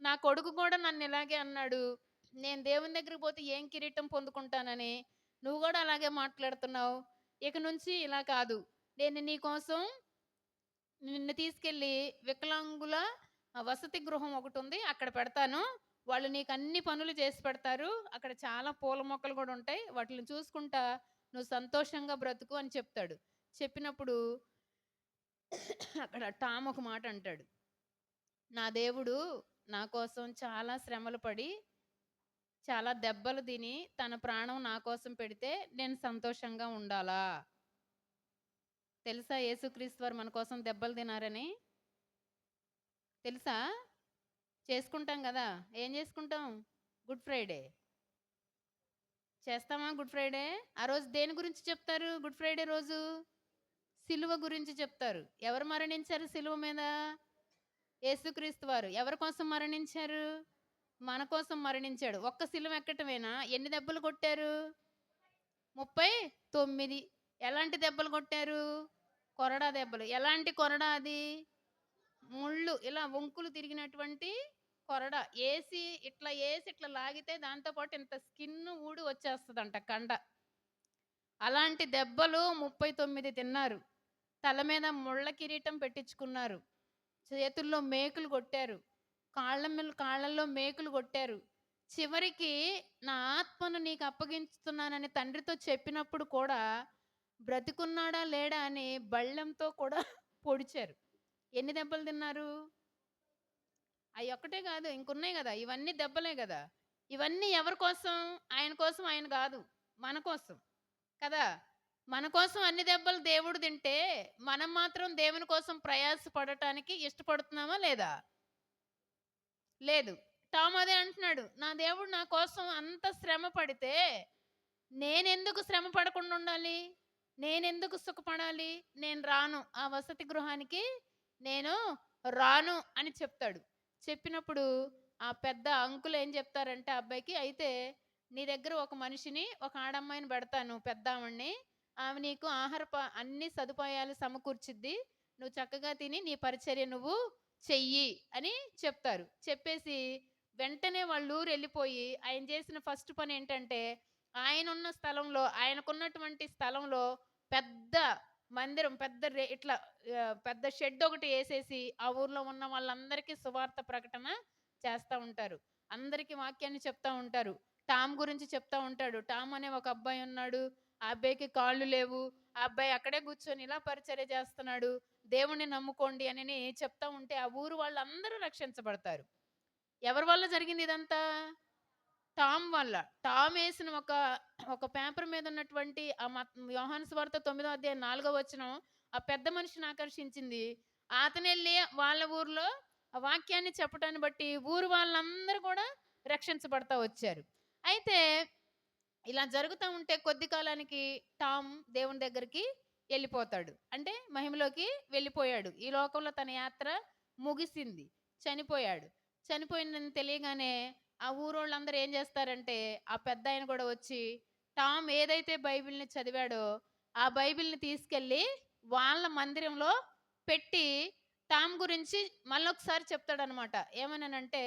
నా కొడుకు గూడా నన్నిలాగే అన్నాడు. నేను దేవుని దగ్గరికి పోతే ఏం కిరీటం పొందుకుంటానని, నువ్వు గూడా అలాగే మాట్లాడుతున్నావు. ఇక నుంచి ఇలా కాదు. నేను నీ కోసం నిన్ను తీసుకెళ్ళి వికలాంగుల వసతి గృహం ఒకటుంది. అక్కడ పెడతాను. వాళ్ళు నీకన్ని పనులు చేసి పెడతారు. అక్కడ చాలా పూల మొక్కలు గూడా ఉంటాయి. వాటిలిని చూసుకుంటా నువ్వు సంతోషంగా బ్రతుకు అని చెప్తాడు. చెప్పినప్పుడు అక్కడ టామ్ ఒక మాట అంటాడు. నా దేవుడు నా కోసం చాలా శ్రమలు పడి, చాలా దెబ్బలు తిని, తన ప్రాణం నా కోసం పెడితే నేను సంతోషంగా ఉండాలా? తెలుసా యేసుక్రీస్తు వారు మన కోసం దెబ్బలు తినారని? తెలుసా? చేసుకుంటాం గదా! ఏం చేసుకుంటాం? Good Friday. చేస్తామా గుడ్ ఫ్రైడే? ఆ రోజు దేని గురించి చెప్తారు గుడ్ ఫ్రైడే రోజు? సిలువ గురించి చెప్తారు. ఎవరు మరణించారు సిలువ మీద? యేసుక్రీస్తు వారు. ఎవరి కోసం మరణించారు? మన కోసం మరణించాడు. ఒక్క సిలువ ఎక్కటమేనా? ఎన్ని దెబ్బలు కొట్టారు? 39. ఎలాంటి దెబ్బలు కొట్టారు? కొరడా దెబ్బలు. ఎలాంటి కొరడా అది? ముళ్ళు ఇలా వంకులు తిరిగినటువంటి కొరడా. ఇట్లా లాగితే దాంతో పాటు ఇంత స్కిన్ ఊడి వచ్చేస్తదంట కండ. అలాంటి దెబ్బలు 39 తిన్నారు. తల మీద ముళ్ళ కిరీటం పెట్టించుకున్నారు. చేతుల్లో మేకులు కొట్టారు. కాళ్ళల్లో మేకులు కొట్టారు. చివరికి నా ఆత్మను నీకు అప్పగించుతున్నానని తండ్రితో చెప్పినప్పుడు కూడా బ్రతికున్నాడా లేడా అని బళ్ళెంతో కూడా పొడిచారు. ఎన్ని దెబ్బలు తిన్నారు? అయ్యొక్కటే కాదు ఇంకున్నాయి గదా! ఇవన్నీ దెబ్బలే గదా! ఇవన్నీ ఎవరి కోసం? ఆయన కోసం ఆయన గాదు. మన కోసం. కదా! మన కోసం అన్ని దెబ్బలు దేవుడు తింటే, మనం మాత్రం దేవుని కోసం ప్రయాస పడటానికి ఇష్టపడుతున్నామా లేదా? లేదు. టామ్ అదే అంటున్నాడు. నా దేవుడు నా కోసం అంత శ్రమ పడితే, నేనెందుకు శ్రమ పడకుండా ఉండాలి? నేనెందుకు సుఖపడాలి? నేను రాను. ఆ వసతి గృహానికి నేను రాను అని చెప్తాడు. చెప్పినప్పుడు ఆ పెద్ద అంకుల్ ఏం చెప్తారంటే ఆ అబ్బాయికి, అయితే నీ దగ్గర ఒక మనిషిని, ఒక ఆడమ్మాయిని పెడతాను పెద్దావిడని. ఆమె నీకు అన్ని సదుపాయాలు సమకూర్చిద్ది. నువ్వు చక్కగా తిని నీ పరిచర్య నువ్వు చెయ్యి అని చెప్తారు. చెప్పేసి వెంటనే వాళ్ళ ఊరెళ్ళిపోయి ఆయన చేసిన ఫస్ట్ పనేంటంటే, ఆయనకున్నటువంటి స్థలంలో పెద్ద మందిరం, పెద్ద ఇట్లా పెద్ద షెడ్ ఒకటి యేసేసి, ఆ ఊర్లో ఉన్న వాళ్ళందరికీ సువార్త ప్రకటన చేస్తా ఉంటారు. అందరికీ వాక్యాన్ని చెప్తా ఉంటారు. టామ్ గురించి చెప్తా ఉంటాడు. టామ్ అనే ఒక అబ్బాయి ఉన్నాడు. ఆ అబ్బాయికి కాళ్ళు లేవు. ఆ అబ్బాయి అక్కడే కూర్చొని ఇలా పరిచర్య చేస్తున్నాడు. దేవుణ్ణి నమ్ముకోండి అని చెప్తా ఉంటే ఆ ఊరు వాళ్ళందరూ రక్షించబడతారు. ఎవరి వల్ల జరిగింది ఇదంతా? టామ్ వల్ల. టామ్ ఏసిన ఒక పేపర్ మీద ఉన్నటువంటి యోహాను సువార్త 9వ అధ్యాయం 4వ వచనం ఆ పెద్ద మనిషిని ఆకర్షించింది. అతనెళ్ళి వాళ్ళ ఊర్లో ఆ వాక్యాన్ని చెప్పటాన్ని బట్టి ఊరు వాళ్ళందరూ కూడా రక్షించబడతా వచ్చారు. అయితే ఇలా జరుగుతా ఉంటే కొద్ది కాలానికి టామ్ దేవుని దగ్గరికి ఎళ్ళిపోతాడు. అంటే మహిమలోకి వెళ్ళిపోయాడు. ఈ లోకంలో తన యాత్ర ముగిసింది. చనిపోయాడు. చనిపోయిందని తెలియగానే ఆ ఊరోళ్ళందరూ ఏం చేస్తారంటే, ఆ పెద్దాయన కూడా వచ్చి టామ్ ఏదైతే బైబిల్‌ని చదివాడో, ఆ బైబిల్‌ని తీసుకెళ్ళి వాళ్ళ మందిరంలో పెట్టి, టామ్ గురించి మళ్ళొకసారి చెప్తాడనమాట. ఏమననంటే,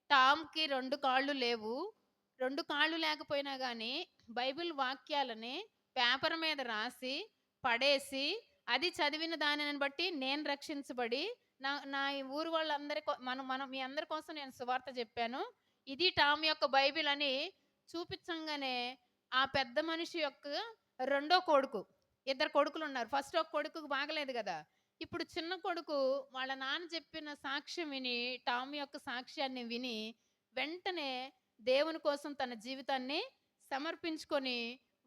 టామ్‌కి 2 కాళ్ళు లేవు. 2 కాళ్ళు లేకపోయినా గానీ, బైబిల్ వాక్యాలని పేపర్ మీద రాసి, పడేసి, అది చదివిన దానిని బట్టి నేను రక్షించబడి, నా నా ఈ ఊరు వాళ్ళందరి మనం మనం మీ అందరి కోసం నేను సువార్త జెప్పాను. ఇది టామ్ యొక్క బైబిల్ అని చూపిచ్చంగానే, ఆ పెద్ద మనిషి యొక్క రెండో కొడుకు, ఇద్దరు కొడుకులున్నారు. ఫస్ట్ ఒక కొడుకుకి బాగలేదు గదా! ఇప్పుడు చిన్న కొడుకు వాళ్ళ నాన్న చెప్పిన సాక్ష్యం విని, టామ్ యొక్క సాక్ష్యాన్ని విని, వెంటనే దేవుని కోసం తన జీవితాన్ని సమర్పించుకొని,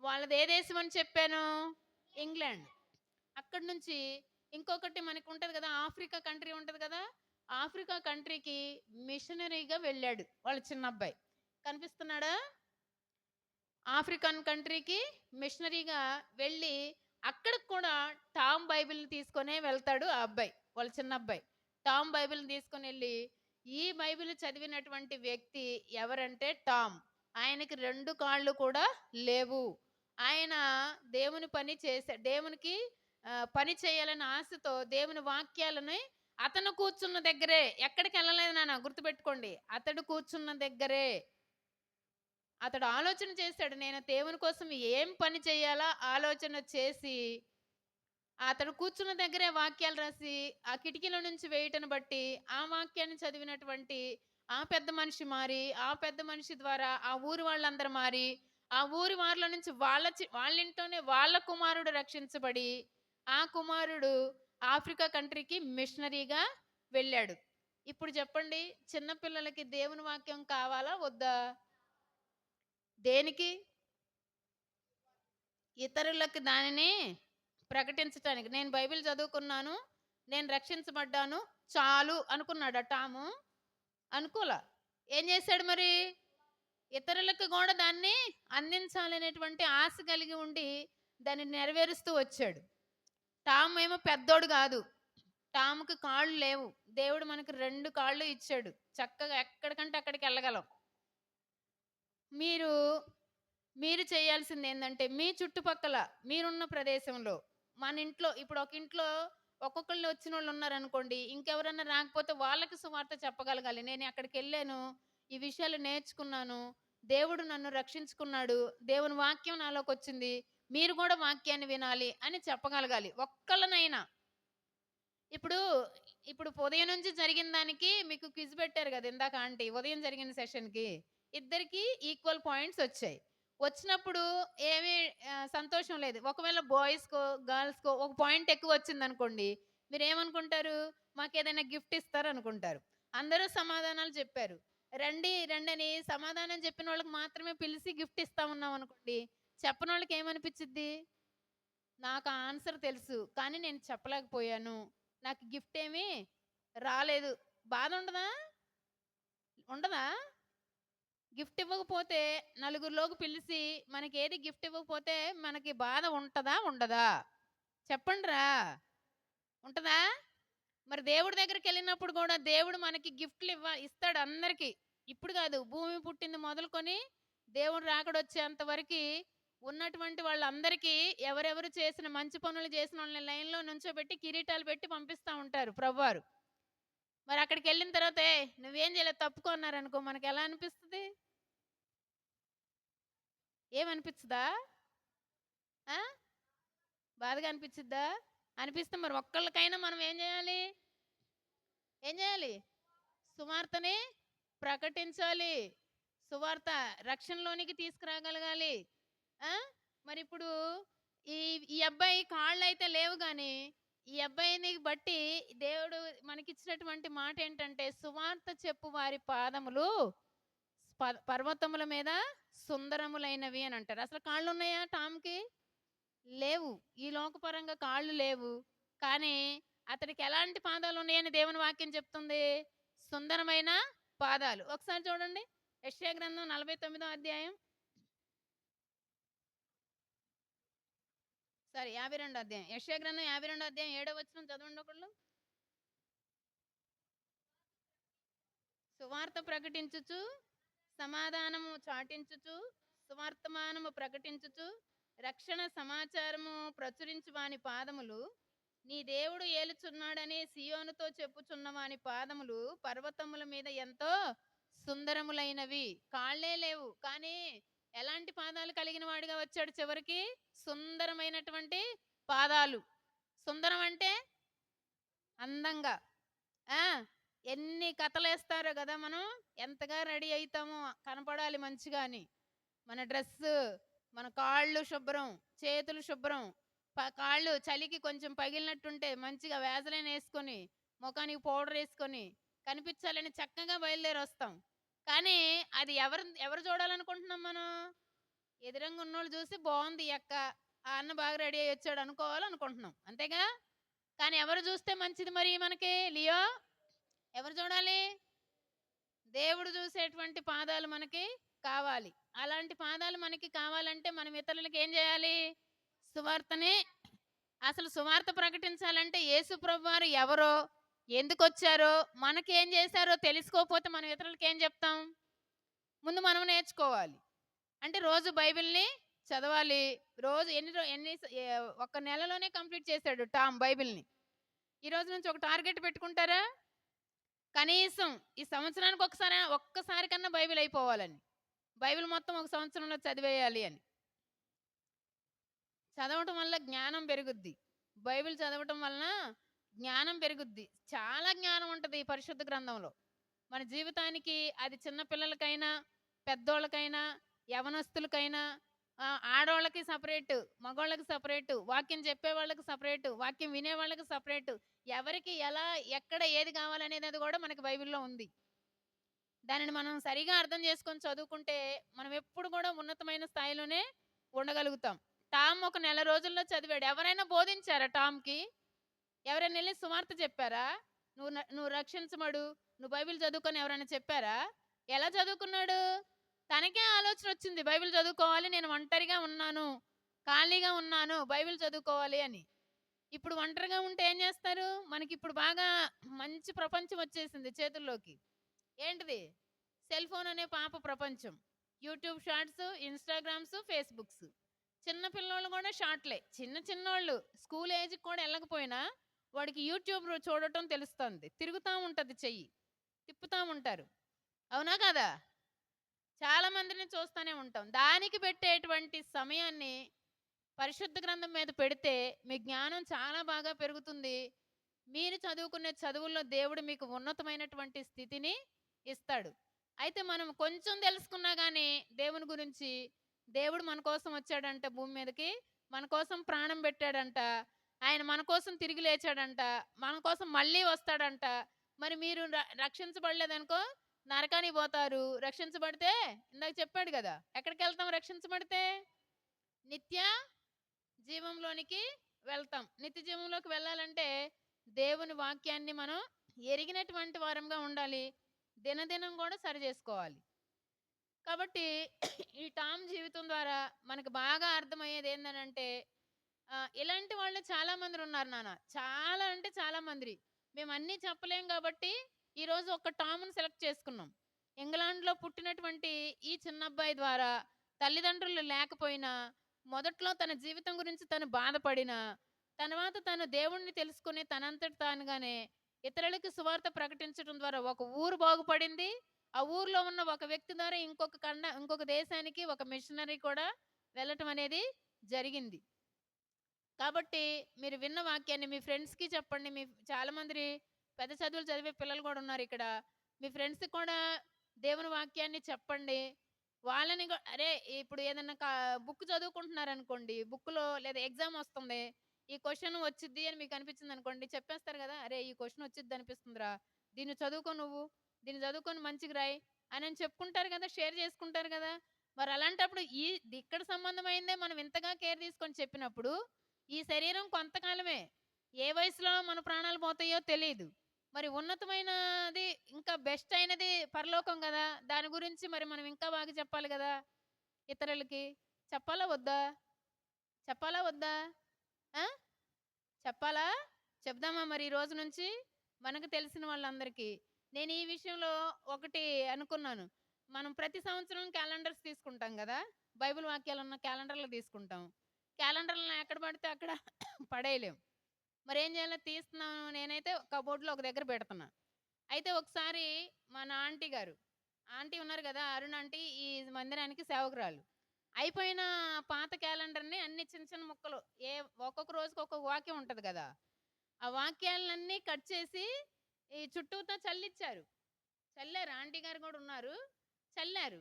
వాళ్ళది ఏ దేశం అని చెప్పాను? ఇంగ్లాండ్. అక్కడి నుంచి ఇంకొకటి మనకుంటది గదా! ఆఫ్రికా కంట్రీ ఉంటది గదా! ఆఫ్రికా కంట్రీకి మిషనరీగా వెళ్ళాడు వాళ్ళ చిన్నబ్బాయి. కనిపిస్తున్నాడా? ఆఫ్రికన్ కంట్రీకి మిషనరీగా వెళ్ళి, అక్కడికి కూడా టామ్ బైబిల్‌ని తీసుకొనే వెళ్తాడు ఆ అబ్బాయి. వాళ్ళ చిన్నబ్బాయి. టామ్ బైబిల్‌ని తీసుకొనెళ్ళి, ఈ బైబిల్ చదివినటువంటి వ్యక్తి ఎవరంటే టామ్. ఆయనకి 2 కాళ్ళు కూడా లేవు. ఆయన దేవునికి పని చేయాలనే ఆశతో దేవుని వాక్యాలని అతను కూర్చున్న దగ్గరే, ఎక్కడికెళ్ళలేదు నాన్న గుర్తుపెట్టుకోండి. అతడు కూర్చున్న దగ్గరే అతడు ఆలోచన చేశాడు. నేను దేవుని కోసం ఏం పని చేయాలా ఆలోచన చేసి, అతడు కూర్చున్న దగ్గరే వాక్యాలు రాసి, ఆ కిటికీలో నుంచి వేయటను బట్టి, ఆ వాక్యాన్ని చదివినటువంటి ఆ పెద్ద మనిషి మారి, ఆ పెద్ద మనిషి ద్వారా ఆ ఊరి వాళ్ళందరూ మారి, ఆ ఊరి వారిలో నుంచి వాళ్ళింట్లోనే వాళ్ళ కుమారుడు రక్షించబడి, ఆ కుమారుడు ఆఫ్రికా కంట్రీకి మిషనరీగా వెళ్ళాడు. ఇప్పుడు చెప్పండి, చిన్న పిల్లలకి దేవుని వాక్యం కావాలా? వద్దా? దేనికి? ఇతరులకు దానిని ప్రకటించటానికి. నేను బైబిల్ చదువుకున్నాను. నేను రక్షించబడ్డాను. చాలు అనుకున్నాడా టాము? అనుకోలా. ఏం చేశాడు మరి? ఇతరులకు కూడా దాన్ని అందించాలనేటువంటి ఆశ కలిగి ఉండి దాన్ని నెరవేరుస్తూ వచ్చాడు. టామ్ ఏమో పెద్దోడు కాదు. టామ్‌కి కాళ్ళు లేవు. దేవుడు మనకు 2 కాళ్ళు ఇచ్చాడు. చక్కగా ఎక్కడికంటే అక్కడికి వెళ్ళగలం. మీరు మీరు చేయాల్సిందేందంటే, మీ చుట్టుపక్కల మీరున్న ప్రదేశంలో, మన ఇంట్లో ఇప్పుడు ఒక ఇంట్లో ఒక్కొక్కళ్ళు వచ్చినోళ్ళున్నారనుకోండి, ఇంకెవరన్నా రాకపోతే వాళ్ళకి సువార్త చెప్పగలగాలి. నేను అక్కడికెళ్ళాను, ఈ విషయాలు నేర్చుకున్నాను, దేవుడు నన్ను రక్షించుకున్నాడు, దేవుని వాక్యం నాలోకొచ్చింది, మీరు కూడా వాక్యాన్ని వినాలి అని చెప్పగలగాలి. ఒక్కళ్ళనైనా. ఇప్పుడు, ఇప్పుడు ఉదయం నుంచి జరిగిన దానికి మీకు క్విజ్ పెట్టారు గదా! ఇందాక ఆంటీ. ఉదయం జరిగిన సెషన్‌కి. ఇద్దరికీ ఈక్వల్ పాయింట్స్ ఒచ్చాయి. వచ్చినప్పుడు ఏమి సంతోషం లేదు. ఒకవేళ బాయ్స్‌కో, గర్ల్స్‌కో ఒక పాయింట్ ఎక్కువొచ్చిందనుకోండి, మీరేమనుకుంటారు? మాకేదైనా గిఫ్ట్ ఇస్తారనుకుంటారు. అందరూ సమాధానాలు చెప్పారు. రండి, రండని సమాధానం చెప్పినోళ్ళకి మాత్రమే పిలిసి గిఫ్ట్ ఇస్తామన్నామనుకోండి, చెప్పనోళ్ళకి ఏమనిపిచ్చిద్ది? నాకు ఆ ఆన్సర్ తెలుసు. కానీ నేను చెప్పలేకపోయాను. నాకు గిఫ్ట్ ఏమీ రాలేదు. బాధుండదా? ఉండదా? గిఫ్ట్ ఇవ్వకపోతే నలుగురిలోకి పిలిసి మనకేది గిఫ్ట్ ఇవ్వకపోతే మనకి బాధ ఉంటదా? ఉండదా? చెప్పండ్రా! ఉంటదా? మరి దేవుడి దగ్గరికెళ్ళినప్పుడు గూడా దేవుడు మనకి గిఫ్ట్‌లు ఇస్తాడు అందరికి. ఇప్పుడు గాదు, భూమి పుట్టింది మొదలుకొని దేవుడు రాకడొచ్చేంత వరకి ఉన్నటువంటి వాళ్ళందరికీ ఎవరెవరు చేసిన మంచి పనులు చేసినోళ్ళని లైన్‌లో నుంచోబెట్టి కిరీటాలు పెట్టి పంపిస్తా ఉంటారు ప్రభువారు. మరి అక్కడికెళ్ళిన తర్వాత "ఏయ్! నువ్వేం చేయలేదు తప్పుకో" అన్నారనుకో మనకెలా అనిపిస్తది? ఏమనిపిచ్చదా? ఆ! బాధగా అనిపిచ్చిద్దా? అనిపిస్తే మరి ఒక్కళ్ళకైనా మనం ఏం జేయాలి? ఏం జేయాలి? సువార్తని ప్రకటించాలి. సువార్త రక్షణలోనికి తీసుకురాగలగాలి. ఆ! మరిప్పుడు ఈ ఈ అబ్బాయి కాళ్ళైతే లేవు గానీ, ఈ అబ్బాయిని బట్టి దేవుడు మనకిచ్చినటువంటి మాటేంటంటే, సువార్త చెప్పు వారి పాదములు పర్వతముల మీద సుందరములైనవి అనంటారు. అసలు కాళ్ళున్నాయా టామ్‌కి? లేవు. ఈ లోకపరంగా కాళ్ళు లేవు. కానీ అతడికి ఎలాంటి పాదాలున్నాయని దేవుని వాక్యం చెప్తుంది? సుందరమైన పాదాలు. ఒకసారి చూడండి. యెషయా గ్రంథం 49 అధ్యాయం. సారీ 52 అధ్యాయం. యెషయా గ్రంథం 52 అధ్యాయం 7 వచనం చదవండి ఒకళ్ళు. సువార్త ప్రకటించుచు, సమాధానము చాటించుచు, సువర్తమానము ప్రకటించుచు, రక్షణ సమాచారము ప్రచురించు వాని పాదములు, నీ దేవుడు ఏలుచున్నాడని సియోనుతో చెప్పుచున్న వాని పాదములు పర్వతముల మీద ఎంతో సుందరములైనవి. కాళ్ళే లేవు. కానీ ఎలాంటి పాదాలు కలిగిన వాడిగా వచ్చాడు చివరికి? సుందరమైనటువంటి పాదాలు. సుందరం అంటే అందంగా. ఆ! ఎన్ని కథలేస్తారో గదా మనం. ఎంతగా రెడీ అయితామో కనపడాలి మంచిగా అని. మన డ్రెస్సు, మన కాళ్ళు శుభ్రం, చేతులు శుభ్రం, కాళ్ళు చలికి కొంచెం పగిలినట్టుంటే మంచిగా వేజలైన్ యేసుకొని, మొఖానికి పౌడరేసుకొని, కనిపించాలని చక్కగా బయలుదేరొస్తాం. కానీ అది ఎవరు చూడాలనుకుంటున్నాం మనం? ఎదురుంగా ఉన్నోళ్ళు చూసి బావుంది ఈ అక్క, ఆ అన్న బాగా రెడీ అయ్యొచ్చాడు అనుకోవాలనుకుంటున్నాం. అంతేగా? కానీ ఎవరు చూస్తే మంచిది మరి మనకి లియో? ఎవరు చూడాలి? దేవుడు చూసేటువంటి పాదాలు మనకి కావాలి. అలాంటి పాదాలు మనకి కావాలంటే మనం ఇతరులకి ఏం చేయాలి? సువార్తని అసలు సువార్త ప్రకటించాలంటే యేసు ప్రభువారు ఎవరో, ఎందుకొచ్చారో, మనకేం చేశారో తెలుసుకోకపోతే మనం ఇతరులకి ఏం చెప్తాం? ముందు మనం నేర్చుకోవాలి. అంటే రోజు బైబిల్‌ని చదవాలి. రోజు ఒక నెలలోనే కంప్లీట్ చేశాడు టామ్ బైబిల్‌ని. ఈ రోజు నుంచి ఒక టార్గెట్ పెట్టుకుంటారా? కనీసం ఈ సంవత్సరానికి ఒక్కసారి కన్నా బైబిల్ అయిపోవాలని. బైబిల్ మొత్తం ఒక సంవత్సరంలో చదివేయాలి అని. చదవటం వల్ల జ్ఞానం పెరుగుద్ది. బైబిల్ చదవటం వలన జ్ఞానం పెరుగుద్ది. చాలా జ్ఞానం ఉంటది ఈ పరిశుద్ధ గ్రంథంలో. మన జీవితానికి అది చిన్న పిల్లలకైనా, పెద్దోళ్ళకైనా, యవనస్తులకైనా, ఆడోళ్ళకి సెపరేటు, మగోళ్ళకి సెపరేటు, వాక్యం చెప్పేవాళ్ళకి సెపరేటు, వాక్యం వినేవాళ్ళకి సెపరేటు. ఎవరికి ఎలా, ఎక్కడ ఏది కావాలనేది కూడా మనకి బైబిల్‌లో ఉంది. దానిని మనం సరిగా అర్థం చేసుకొని చదువుకుంటే మనం ఎప్పుడు కూడా ఉన్నతమైన స్థాయిలోనే ఉండగలుగుతాం. టామ్ ఒక నెల రోజుల్లో చదివాడు. ఎవరైనా బోధించారా టామ్‌కి? ఎవరైనా ఎళ్లి సువార్త చెప్పారా? నువ్వు రక్షించబడు, నువ్వు బైబిల్ చదువుకొని ఎవరైనా చెప్పారా? ఎలా చదువుకున్నాడు? తనకే ఆలోచన వచ్చింది బైబిల్ చదువుకోవాలి, నేను ఒంటరిగా ఉన్నాను, ఖాళీగా ఉన్నాను, బైబిల్ చదువుకోవాలి అని. ఇప్పుడు ఒంటరిగా ఉంటే ఏం చేస్తారు? మనకిప్పుడు బాగా మంచి ప్రపంచం వచ్చేసింది చేతుల్లోకి. ఏంటిది? సెల్ ఫోన్ అనే పాప ప్రపంచం. YouTube shorts, Instagrams, Facebooks. చిన్న పిల్లోళ్ళు గూడా షార్ట్‌లే. చిన్న చిన్నోళ్ళు స్కూల్ ఏజ్‌కి కూడా ఎళ్ళకపోయినా వాడికి యూట్యూబ్ చూడటం తెలుస్తుంది. తిరుగుతా ఉంటది చెయ్యి. తిప్పుతా ఉంటారు. అవునా కాదా? చాలా మందిని చూస్తానే ఉంటాం. దానికి పెట్టేటువంటి సమయాన్ని పరిశుద్ధ గ్రంథం మీద పెడితే మీ జ్ఞానం చాలా బాగా పెరుగుతుంది. మీరు చదువుకునే చదువుల్లో దేవుడు మీకు ఉన్నతమైనటువంటి స్థితిని ఇస్తాడు. అయితే మనం కొంచెం తెలుసుకున్నా గానీ దేవుని గురించి, దేవుడు మన కోసం వచ్చాడంట భూమి మీదకి. మన కోసం ప్రాణం పెట్టాడంట. ఆయన మన కోసం తిరిగి లేచాడంట. మన కోసం మళ్ళీ వస్తాడంట. మరి మీరు రక్షించబడలేదనుకో నరకానికి పోతారు. రక్షించబడితే ఇందాక చెప్పాడు గదా! ఎక్కడికెళ్తాం రక్షించబడితే? నిత్య జీవంలోనికి వెళ్తాం. నిత్య జీవంలోకి వెళ్ళాలంటే దేవుని వాక్యాన్ని మనం ఎరిగినటువంటి వారంగా ఉండాలి. దినదినం కూడా సరి చేసుకోవాలి. కాబట్టి ఈ టామ్ జీవితం ద్వారా మనకు బాగా అర్థమయ్యేది ఏందనంటే ఇలాంటి వాళ్ళు చాలా మంది ఉన్నారు నాన్న. చాలా అంటే చాలా మంది. మేము అన్నీ చెప్పలేం కాబట్టి ఈరోజు ఒక టామ్‌ని సెలెక్ట్ చేసుకున్నాం. ఇంగ్లాండ్‌లో పుట్టినటువంటి ఈ చిన్న అబ్బాయి ద్వారా తల్లిదండ్రులు లేకపోయినా మొదట్లో తన జీవితం గురించి తను బాధపడినా, తర్వాత తను దేవుడిని తెలుసుకొని తనంతట తానుగానే ఇతరులకి సువార్త ప్రకటించడం ద్వారా ఒక ఊరు బాగుపడింది. ఆ ఊర్లో ఉన్న ఒక వ్యక్తి ద్వారా ఇంకొక దేశానికి ఒక మిషనరీ కూడా వెళ్ళటం అనేది జరిగింది. కాబట్టి మీరు విన్న వాక్యాన్ని మీ ఫ్రెండ్స్‌కి చెప్పండి. చాలా మంది పెద్ద చదువులు చదివే పిల్లలు గూడా ఉన్నారిక్కడ. మీ ఫ్రెండ్స్‌కి కూడా దేవుని వాక్యాన్ని చెప్పండి. వాళ్ళని అరే! ఇప్పుడు ఏదన్నా బుక్ చదువుకుంటున్నారనుకోండి. బుక్‌లో లేదా ఎగ్జామ్ వస్తుంది. ఈ క్వెషన్ వచ్చిద్ది అని మీకు అనిపించిందనుకోండి. చెప్పేస్తారు గదా! అరే! ఈ క్వెషన్ వచ్చిద్ది అనిపిస్తుందిరా. దీన్ని చదువుకో నువ్వు. దీన్ని చదువుకొని మంచిగా రాయి అని చెప్పుకుంటారు గదా! షేర్ చేసుకుంటారు గదా! మరి అలాంటప్పుడు ఇక్కడ సంబంధమైందే మనం ఇంతగా కేర్ తీసుకొని చెప్పినప్పుడు ఈ శరీరం కొంతకాలమే. ఏ వయసులో మన ప్రాణాలు పోతాయో తెలీదు. మరి ఉన్నతమైనది ఇంకా బెస్ట్ అయినది పరలోకం గదా! దాని గురించి మరి మనం ఇంకా బాగా చెప్పాలి గదా! ఇతరులకి. చెప్పాలా వద్దా? చెప్పాలా వద్దా? ఆ! చెప్పాలా? చెప్దామా మరి ఈ రోజు నుంచి? మనకు తెలిసిన వాళ్ళందరికీ. నేను ఈ విషయంలో ఒకటి అనుకున్నాను. మనం ప్రతి సంవత్సరం క్యాలెండర్స్ తీసుకుంటాం గదా! బైబిల్ వాక్యాలున్న క్యాలెండర్‌లు తీసుకుంటాం. క్యాలెండర్‌లని ఎక్కడ పడితే అక్కడ పడేయలేం. మరేం చేయాలో తీస్తున్నాను నేనైతే కబోర్డ్‌లో ఒక దగ్గర పెడుతున్నా. అయితే ఒకసారి మన ఆంటీ గారు, ఆంటీ ఉన్నారు గదా! అరుణ ఆంటీ ఈ మందిరానికి సేవకురాలు. అయిపోయిన పాత క్యాలెండర్‌ని అన్ని చిన్న చిన్న ముక్కలు ఒక్కొక్క రోజుకి ఒక్కొక్క వాక్యం ఉంటది గదా! ఆ వాక్యాలన్నీ కట్ చేసి ఈ చుట్టూతా చల్లిచ్చారు. చల్లారు. ఆంటీ గారు గూడా ఉన్నారు. చల్లారు.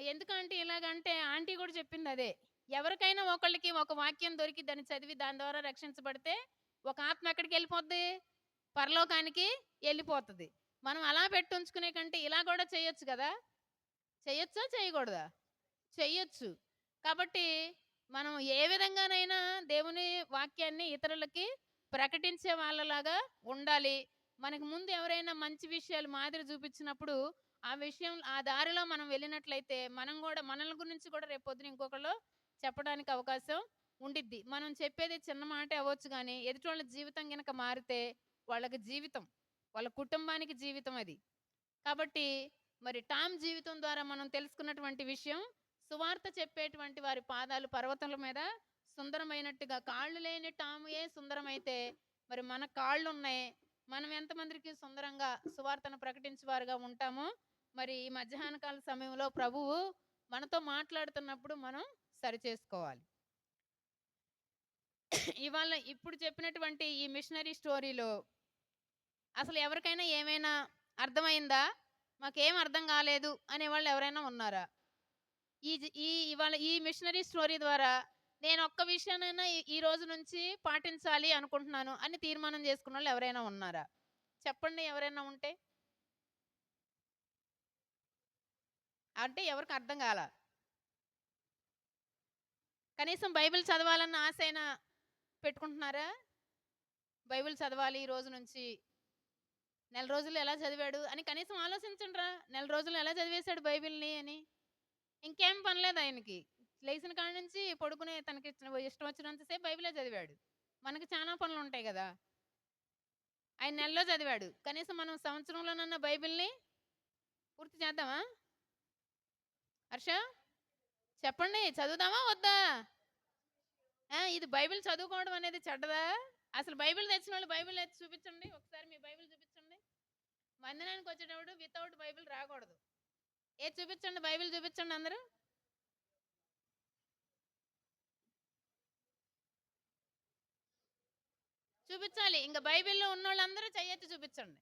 ఎందుకు ఆంటీ ఇలాగంటే ఆంటీ గూడా చెప్పిందదే. ఎవరికైనా ఒకళ్ళకి ఒక వాక్యం దొరికి దాన్ని చదివి దాని ద్వారా రక్షించబడితే ఒక ఆత్మ ఎక్కడికెళ్ళిపోద్ది? పరలోకానికి ఎళ్ళిపోతది. మనం అలా పెట్టుంచుకునే కంటే ఇలా గూడా చేయొచ్చు గదా! చెయ్యొచ్చా? చేయకూడదా? చెయ్యొచ్చు. కాబట్టి మనం ఏ విధంగానైనా దేవుని వాక్యాన్ని ఇతరులకి ప్రకటించే వాళ్ళలాగా ఉండాలి. మనకు ముందు ఎవరైనా మంచి విషయాలు మాదిరి చూపించినప్పుడు, ఆ దారిలో మనం వెళ్ళినట్లయితే, మనం గూడా మనల గురించి కూడా రేపొద్దున ఇంకొకళ్ళు చెప్పడానికి అవకాశం ఉండిద్ది. మనం చెప్పేది చిన్న మాటే అవ్వచ్చు గానీ, ఎదుటోళ్ళ జీవితం గనక మారితే, వాళ్ళకి జీవితం. వాళ్ళ కుటుంబానికి జీవితం అది. కాబట్టి మరి టామ్ జీవితం ద్వారా మనం తెలుసుకున్నటువంటి విషయం సువార్త చెప్పేటువంటి వారి పాదాలు పర్వతముల మీద సుందరమైనట్టుగా కాళ్ళు లేని టాముయే సుందరమైతే మరి మన కాళ్ళున్నాయి. మనం ఎంతమందికి సుందరంగా సువార్తను ప్రకటించేవారుగా ఉంటామో మరి ఈ మధ్యాహ్న కాల సమయంలో ప్రభువు మనతో మాట్లాడుతున్నప్పుడు మనం సరిచేసుకోవాలి. ఇవాళ ఇప్పుడు చెప్పినటువంటి ఈ మిషనరీ స్టోరీలో అసలు ఎవరికైనా ఏమైనా అర్థమైందా? మాకేం అర్థం కాలేదు అనేవాళ్ళు ఎవరైనా ఉన్నారా? ఇవాళ ఈ మిషనరీ స్టోరీ ద్వారా నేను ఒక్క విషయాన్నైనా ఈ రోజు నుంచి పాటించాలి అనుకుంటున్నాను అని తీర్మానం చేసుకున్నోళ్ళు ఎవరైనా ఉన్నారా? చెప్పండి ఎవరైనా ఉంటే? అంటే ఎవరికి అర్థం కాలా. కనీసం బైబిల్ చదవాలన్న ఆశైనా పెట్టుకుంటున్నారా? బైబిల్ చదవాలి ఈ రోజు నుంచి. నెల రోజులు ఎలా చదివాడు అని కనీసం ఆలోచించండ్రా. నెల రోజులు ఎలా చదివేశాడు బైబిల్‌ని అని. ఇంకేం పని లేదు ఆయనకి. లేచిన కాడ నుంచి పడుకునే తనకి ఇష్టం వచ్చినంత సేపు బైబిలే చదివాడు. మనకి చాలా పనులుంటాయి గదా! ఆయన నెలలో చదివాడు. కనీసం మనం సంవత్సరంలోనన్నా బైబిల్‌ని పూర్తి చేద్దామా? హర్ష చెప్పండి. చదువుదామా? వద్దా? ఇది బైబిల్ చదువుకోవడం అనేది చెడ్డదా? అసలు బైబిల్ తెచ్చినోళ్ళు బైబిల్ ఎత్తి చూపించండి. ఒకసారి మీ బైబిల్ చూపించండి. మందిరానికొచ్చేటప్పుడు వితౌట్ బైబిల్ రాకూడదు. ఏది చూపించండి, బైబిల్ చూపించండి అందరూ. చూపించాలి. ఇంక బైబిల్‌లో ఉన్నోళ్ళందరూ చెయ్యెత్తి చూపించండి.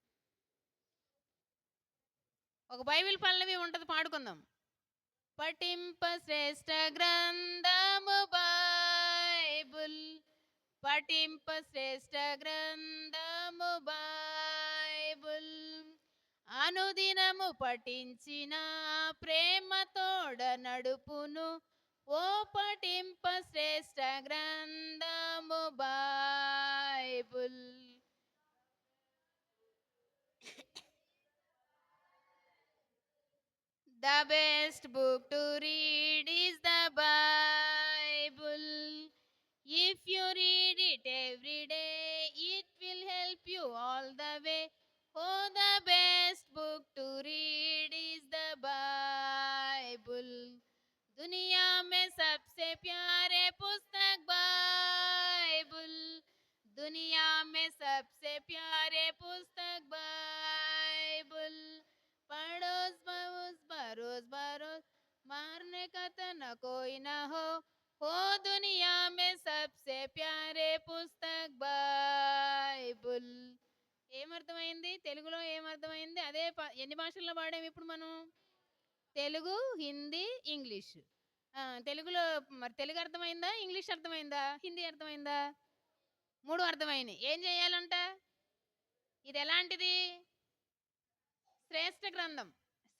ఒక బైబిల్ పల్లవి ఉంటది, పాడుకుందాం. పఠింప శ్రేష్ఠ గ్రంథము బైబుల్, పఠింప శ్రేష్ఠ గ్రంథము బైబుల్, అనుదినము పఠించిన ప్రేమతోడ నడుపును, ఓ పఠింప శ్రేష్ఠ గ్రంథము Bible. The best book to read is the Bible. If you read it every day, it will help you all the way. Oh, the best book to read is the Bible. दुनिया में सबसे प्यारे पुस्तक Bible, दुनिया में सबसे प्यारे पुस्तक बाइबल, पड़ोस बरोस बरोस बरोस मारने का तो न कोई न हो दुनिया में सबसे प्यारे పుస్తక్ బైబుల్. ఏమర్థమైంది? తెలుగులో ఏమర్థమైంది? అదే ఎన్ని భాషల్లో పాడాం ఇప్పుడు మనం? తెలుగు, హిందీ, ఇంగ్లీష్. తెలుగులో మరి తెలుగు అర్థమైందా? ఇంగ్లీష్ అర్థమైందా? హిందీ అర్థమైందా? 3 అర్థమైనాయి. ఏం చేయాలంట? ఇది ఎలాంటిది? శ్రేష్ఠ గ్రంథం,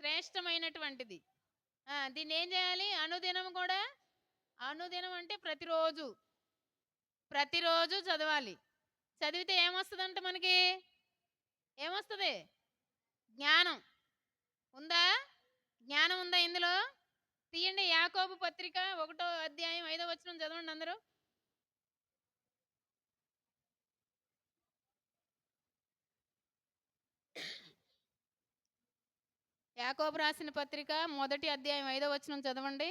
శ్రేష్టమైనటువంటిది. దీన్ని ఏం చేయాలి? అనుదినం కూడా, అనుదినం అంటే ప్రతిరోజు, ప్రతిరోజు చదవాలి. చదివితే ఏమొస్తుందంట మనకి? ఏమొస్తుంది? జ్ఞానం. ఉందా? జ్ఞానం ఉందా ఇందులో? తీయండి యాకోబు పత్రిక 1వ అధ్యాయం 5వ వచనం చదవండి అందరూ. యాకోబు రాసిన పత్రిక 1వ అధ్యాయం 5వ వచనం చదవండి.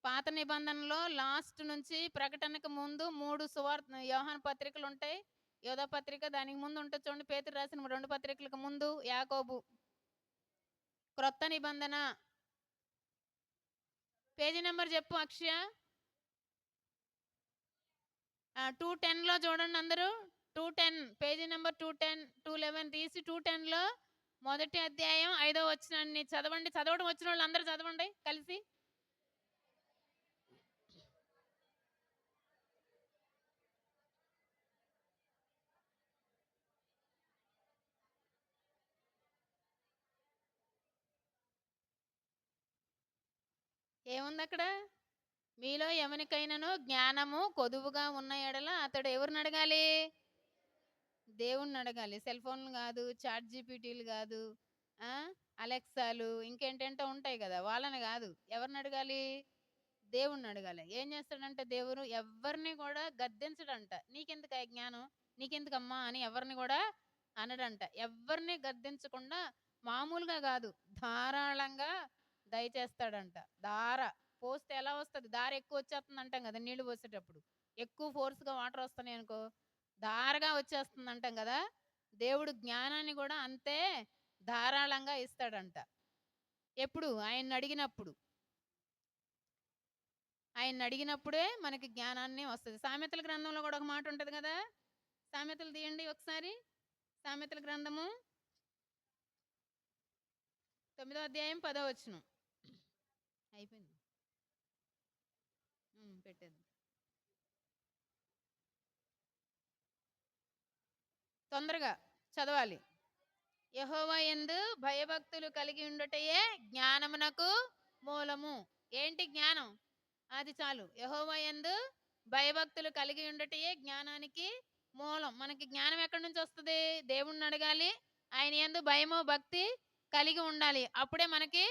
పాత నిబంధనలో లాస్ట్ నుంచి ప్రకటనకు ముందు 3 యోహాను పత్రికలు ఉంటాయి. యోధా పత్రిక దానికి ముందు ఉంటుంది చూడండి. పేతురు రాసిన 2 పత్రికలకు ముందు యాకోబు. క్రొత్త నిబంధన పేజీ నెంబర్ చెప్పు అక్షయ. 210లో చూడండి అందరూ. 210 పేజీ నెంబర్ 211 తీసి 210లో 1వ అధ్యాయం 5వ వచనాన్ని చదవండి. చదవడం వచ్చిన వాళ్ళు అందరూ చదవండి కలిసి. ఏముంది అక్కడ? మీలో ఎవరికైనాను జ్ఞానము కొదువుగా ఉన్న ఎడల అతడు ఎవరిని అడగాలి? దేవుణ్ణి అడగాలి. సెల్ ఫోన్లు కాదు, చాట్ జీపీటీలు కాదు, అలెక్సాలు ఇంకేంటంటో ఉంటాయి కదా, వాళ్ళని కాదు. ఎవరిని అడగాలి? దేవుణ్ణి అడగాలి. ఏం చేస్తాడంటే దేవుడు ఎవరిని కూడా గద్దించడంట. నీకెందుకు జ్ఞానం, నీకెందుకమ్మా అని ఎవరిని కూడా అనడంట. ఎవరిని గద్దించకుండా మామూలుగా కాదు, ధారాళంగా దయచేస్తాడంట. దార పోస్తే ఎలా వస్తుంది? దార ఎక్కువ వచ్చేస్తుంది అంటాం కదా, నీళ్లు పోసేటప్పుడు ఎక్కువ ఫోర్స్గా వాటర్ వస్తున్నాయి అనుకో, దారగా వచ్చేస్తుంది అంటాం కదా. దేవుడు జ్ఞానాన్ని కూడా అంతే ధారాళంగా ఇస్తాడంట. ఎప్పుడు? ఆయన్ని అడిగినప్పుడు. ఆయన్ని అడిగినప్పుడే మనకి జ్ఞానాన్ని వస్తుంది. సామెతల గ్రంథంలో కూడా ఒక మాట ఉంటుంది కదా. సామెతలు తీయండి ఒకసారి. సామెతల గ్రంథము 9వ అధ్యాయం 10వ వచనం. అయిపోయింది, పెట్టేది. తొందరగా చదవాలి. యెహోవా యందు భయభక్తులు కలిగి ఉండుటయే జ్ఞానమునకు మూలము. ఏంటి జ్ఞానం? అది చాలు. యెహోవా యందు భయభక్తులు కలిగి ఉండుటయే జ్ఞానానికి మూలం. మనకి జ్ఞానం ఎక్కడి నుంచి వస్తుంది? దేవుణ్ణి అడగాలి. ఆయన యందు భయము భక్తి కలిగి ఉండాలి. అప్పుడే మనకి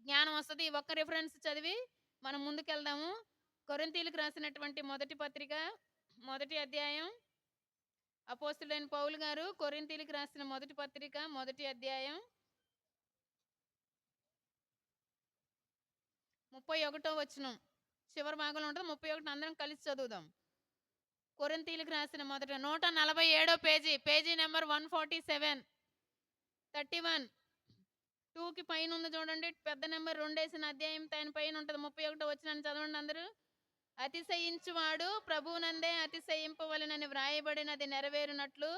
జ్ఞానం వస్తది. ఈ ఒక్క రిఫరెన్స్ చదివి మనం ముందుకెళ్దాము. కొరింథీయులకు రాసినటువంటి మొదటి పత్రిక, మొదటి అధ్యాయం. అపోస్తలుడైన పౌలు గారు కొరింథీయులకు రాసిన మొదటి పత్రిక, మొదటి అధ్యాయం 31వ వచనం. చివరి భాగంలో ఉంటది. 31 అందరం కలిసి చదువుదాం. కొరింథీయులకు రాసిన మొదట 147 పేజీ, పేజీ నెంబర్ 147, 31, 2కి పైన ఉంది చూడండి. పెద్ద నెంబర్ 2 వేసిన అధ్యాయం పైన ఉంటది. 31 వచనాన్ని చదవండి అందరూ. అతిశయించువాడు ప్రభువునందే అతిశయింపవలెనని వ్రాయబడినది నెరవేరునట్లు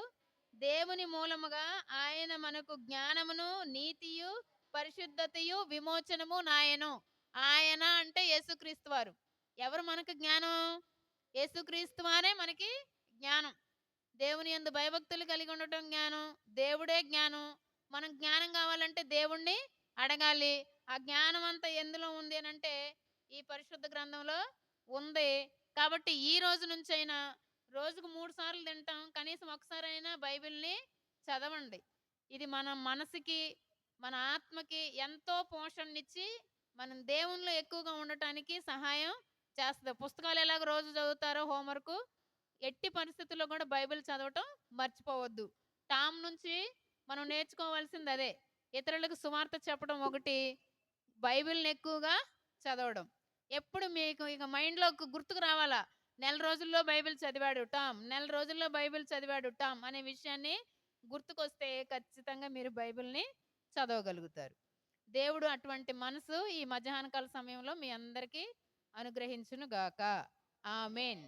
దేవుని మూలముగా ఆయన మనకు జ్ఞానమును, నీతియు, పరిశుద్ధతయు, విమోచనము నాయను. ఆయన అంటే యేసుక్రీస్తు వారు. ఎవరు మనకు జ్ఞానం? యేసుక్రీస్తు వారే మనకి జ్ఞానం. దేవుని యందు భయభక్తులు కలిగి ఉండటం జ్ఞానం. దేవుడే జ్ఞానం. మనం జ్ఞానం కావాలంటే దేవుణ్ణి అడగాలి. ఆ జ్ఞానం అంతా ఎందులో ఉంది అని అంటే ఈ పరిశుద్ధ గ్రంథంలో ఉంది. కాబట్టి ఈ రోజు నుంచైనా రోజుకు 3 సార్లు తింటాం, కనీసం ఒకసారైనా బైబిల్ని చదవండి. ఇది మన మనసుకి, మన ఆత్మకి ఎంతో పోషణనిచ్చి మనం దేవునిలో ఎక్కువగా ఉండటానికి సహాయం చేస్తుంది. పుస్తకాలు ఎలాగ రోజు చదువుతారో హోంవర్క్, ఎట్టి పరిస్థితుల్లో కూడా బైబిల్ చదవటం మర్చిపోవద్దు. టామ్ నుంచి మనం నేర్చుకోవాల్సింది అదే. ఇతరులకు సువార్త చెప్పడం ఒకటి, బైబిల్ని ఎక్కువగా చదవడం. ఎప్పుడు మీకు ఇక మైండ్లో గుర్తుకు రావాలా, నెల రోజుల్లో బైబిల్ చదివాడు టామ్, నెల రోజుల్లో బైబిల్ చదివాడు టామ్ అనే విషయాన్ని గుర్తుకొస్తే ఖచ్చితంగా మీరు బైబిల్ని చదవగలుగుతారు. దేవుడు అటువంటి మనసు ఈ మధ్యాహ్నకాల సమయంలో మీ అందరికీ అనుగ్రహించును గాక. ఆమేన్.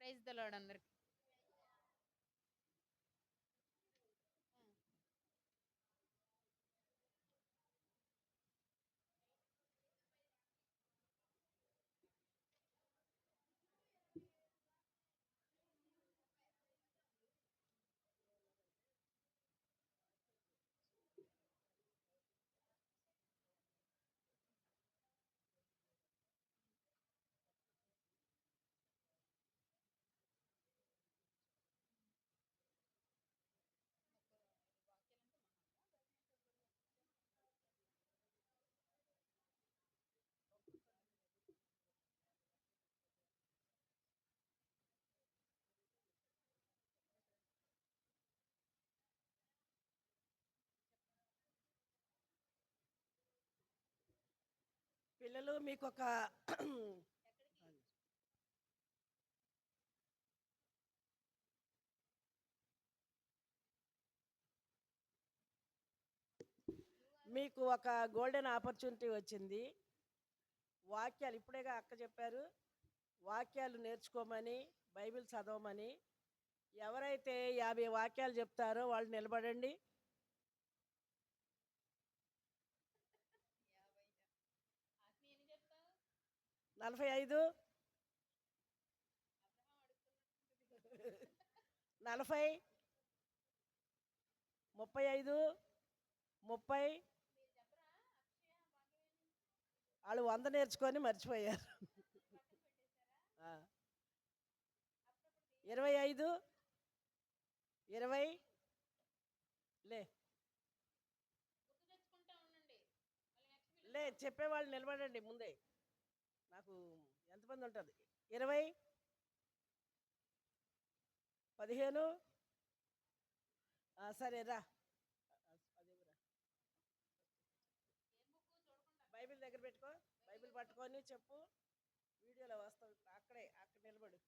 ప్రైజ్ ద లార్డ్ అందరికి. పిల్లలు మీకు ఒక మీకు ఒక గోల్డెన్ ఆపర్చునిటీ వచ్చింది. వాక్యాలు ఇప్పుడేగా అక్క చెప్పారు, వాక్యాలు నేర్చుకోమని, బైబిల్ చదవమని. ఎవరైతే 50 వాక్యాలు చెప్తారో వాళ్ళు నిలబడండి. 45, 40, 35, 30. వాళ్ళు 100 నేర్చుకొని మర్చిపోయారు. 25, 20. లే లే చెప్పేవాళ్ళు నిలబడండి ముందే. నాకు ఎంతమంది ఉంటుంది? 20, 15. సరే రా, బైబిల్ దగ్గర పెట్టుకో, బైబిల్ పట్టుకొని చెప్పు. వీడియోలో వస్తావు, అక్కడ నిలబడు.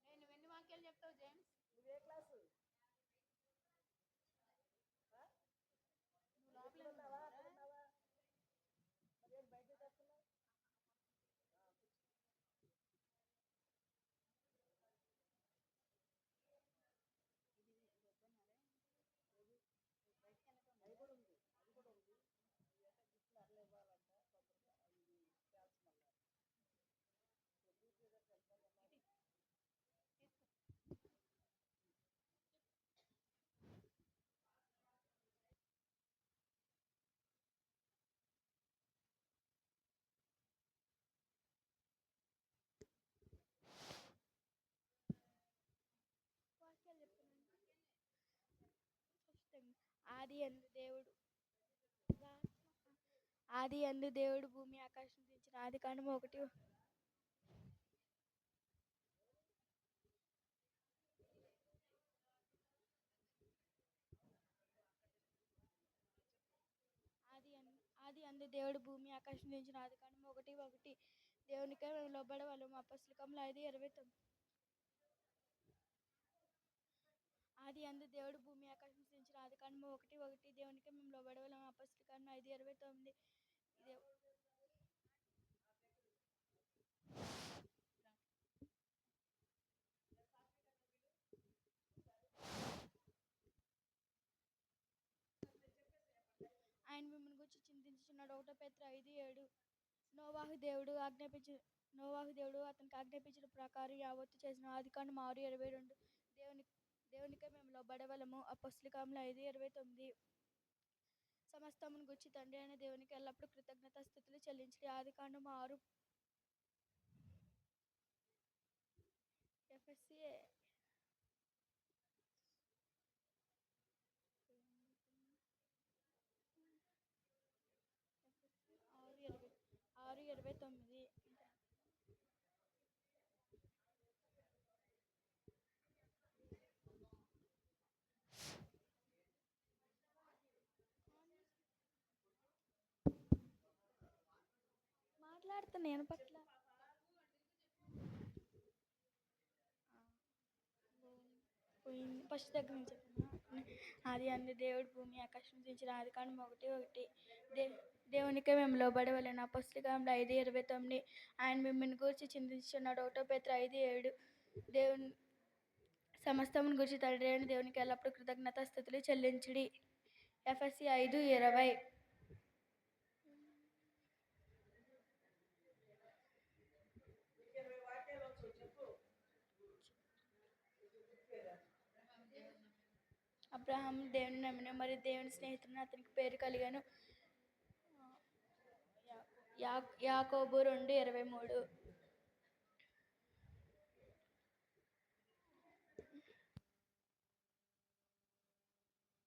నువ్వు ఎన్ని వాక్యాలు చెప్తావు జేమ్స్? నువ్వే క్లాసు? నువ్వు లోపలే ఉన్నావా? ఉన్నావా? అక్కడ ఉన్నావా? మరి ఏంటి బయటకు వస్తున్నావు? ఆది యందు దేవుడు ఆది యందు దేవుడు భూమి ఆకాశం సృజించిన ఆది కాండము 1 ఆది అందు దేవుడు భూమి ఆకాశం సృజించిన ఆది కాండము 1:1 దేవునికే మేము లోబడవలము అపొస్తలుకములు 5:29 ఆది అందు దేవుడు భూమి ఆకాశం సృజించిన ఆది కాండము 1:1 దేవునికే మేము లోబడవలము అపొస్తలుకములు 5:29 ఆయన మిమ్మల్ని గురించి చింతించుచున్నాడు 1 పేతురు 5:7 నోవాహు దేవుడు అతనికి ఆజ్ఞాపించిన ప్రకారం యావత్తు చేసిన ఆది కాండం 6:22 దేవునికే మేము లోబడవలము అపొస్తలుకములు 5:29 సమస్తమును గురించి తండ్రి అయిన దేవునికి ఎల్లప్పుడూ కృతజ్ఞతాస్తుతులు చెల్లించి ఆది కాండం 6 ఎఫ్ఎస్సి 6:29 మాట్లాడుతా నేను పట్ల ఫస్ట్ దగ్గర నుంచి చెప్పిన ఆది అందు దేవుడు భూమి ఆకాశం సృజించిన ఆది కాండం 1:1 దేవునికే మేము లోబడవలెను అపొస్తలుకములు 5:29 ఆయన మిమ్మల్ని గూర్చి చింతించుచున్నాడు 1 పేతురు 5:7 దేవుని సమస్తమును గురించి తండ్రి అయిన దేవునికి ఎల్లప్పుడూ కృతజ్ఞతాస్తుతులు చెల్లించుడి ఎఫ్ఎస్సి 5:20 అబ్రహాం దేవుని నమ్మిన మరి దేవుని స్నేహితుని అతనికి పేరు కలిగాను యాకోబు 2:23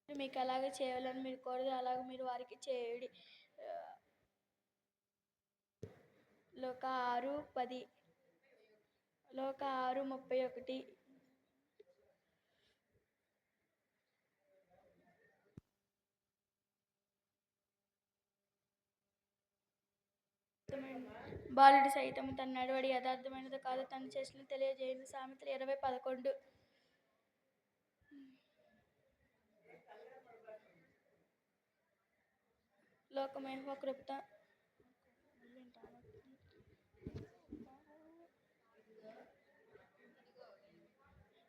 మీకు అలాగే చేయాలని మీరు కోరదు అలాగే మీరు వారికి చేయుడి లోక 6:10 లోక 6:31 బాలుడు సైతం తన నడవడి యథార్థమైనది కాదు తను చేసిన తెలియజేయని సామెతలు 20:11 లోకం యెహోవా కృప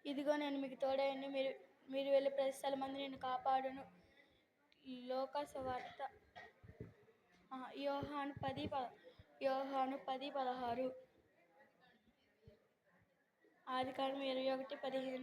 ఇదిగో నేను మీకు తోడైండి మీరు వెళ్ళి ప్రతి స్థలమందు నేను కాపాడును లోక సువార్త యోహాను 10:16 ఆది కాండం 21:15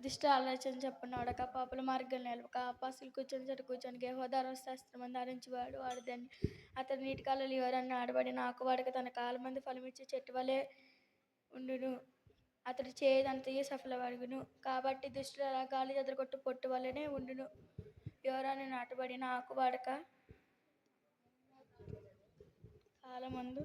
దుష్ట ఆలోచన చెప్పను అడక పాపల మార్గం నిలవక అపాసులు కూర్చొని చెట్టు కూర్చొని గేహోదారశాస్త్రం ధరించేవాడు వాడు దాన్ని అతని నీటి కాలంలో ఎవరన్నా ఆడబడి నాకు వాడికి తన కాలమంది ఫలమిచ్చే చెట్టు వలె ఉండును అతడు చేయదంతయు సఫలమగును కాబట్టి దుష్టులు అలా గాలి ఎదురుకొట్టు పొట్టు వలెనే ఉండును ఎవరన్నా నాటబడిన ఆకు వాడక కాలమందు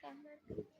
కంగారు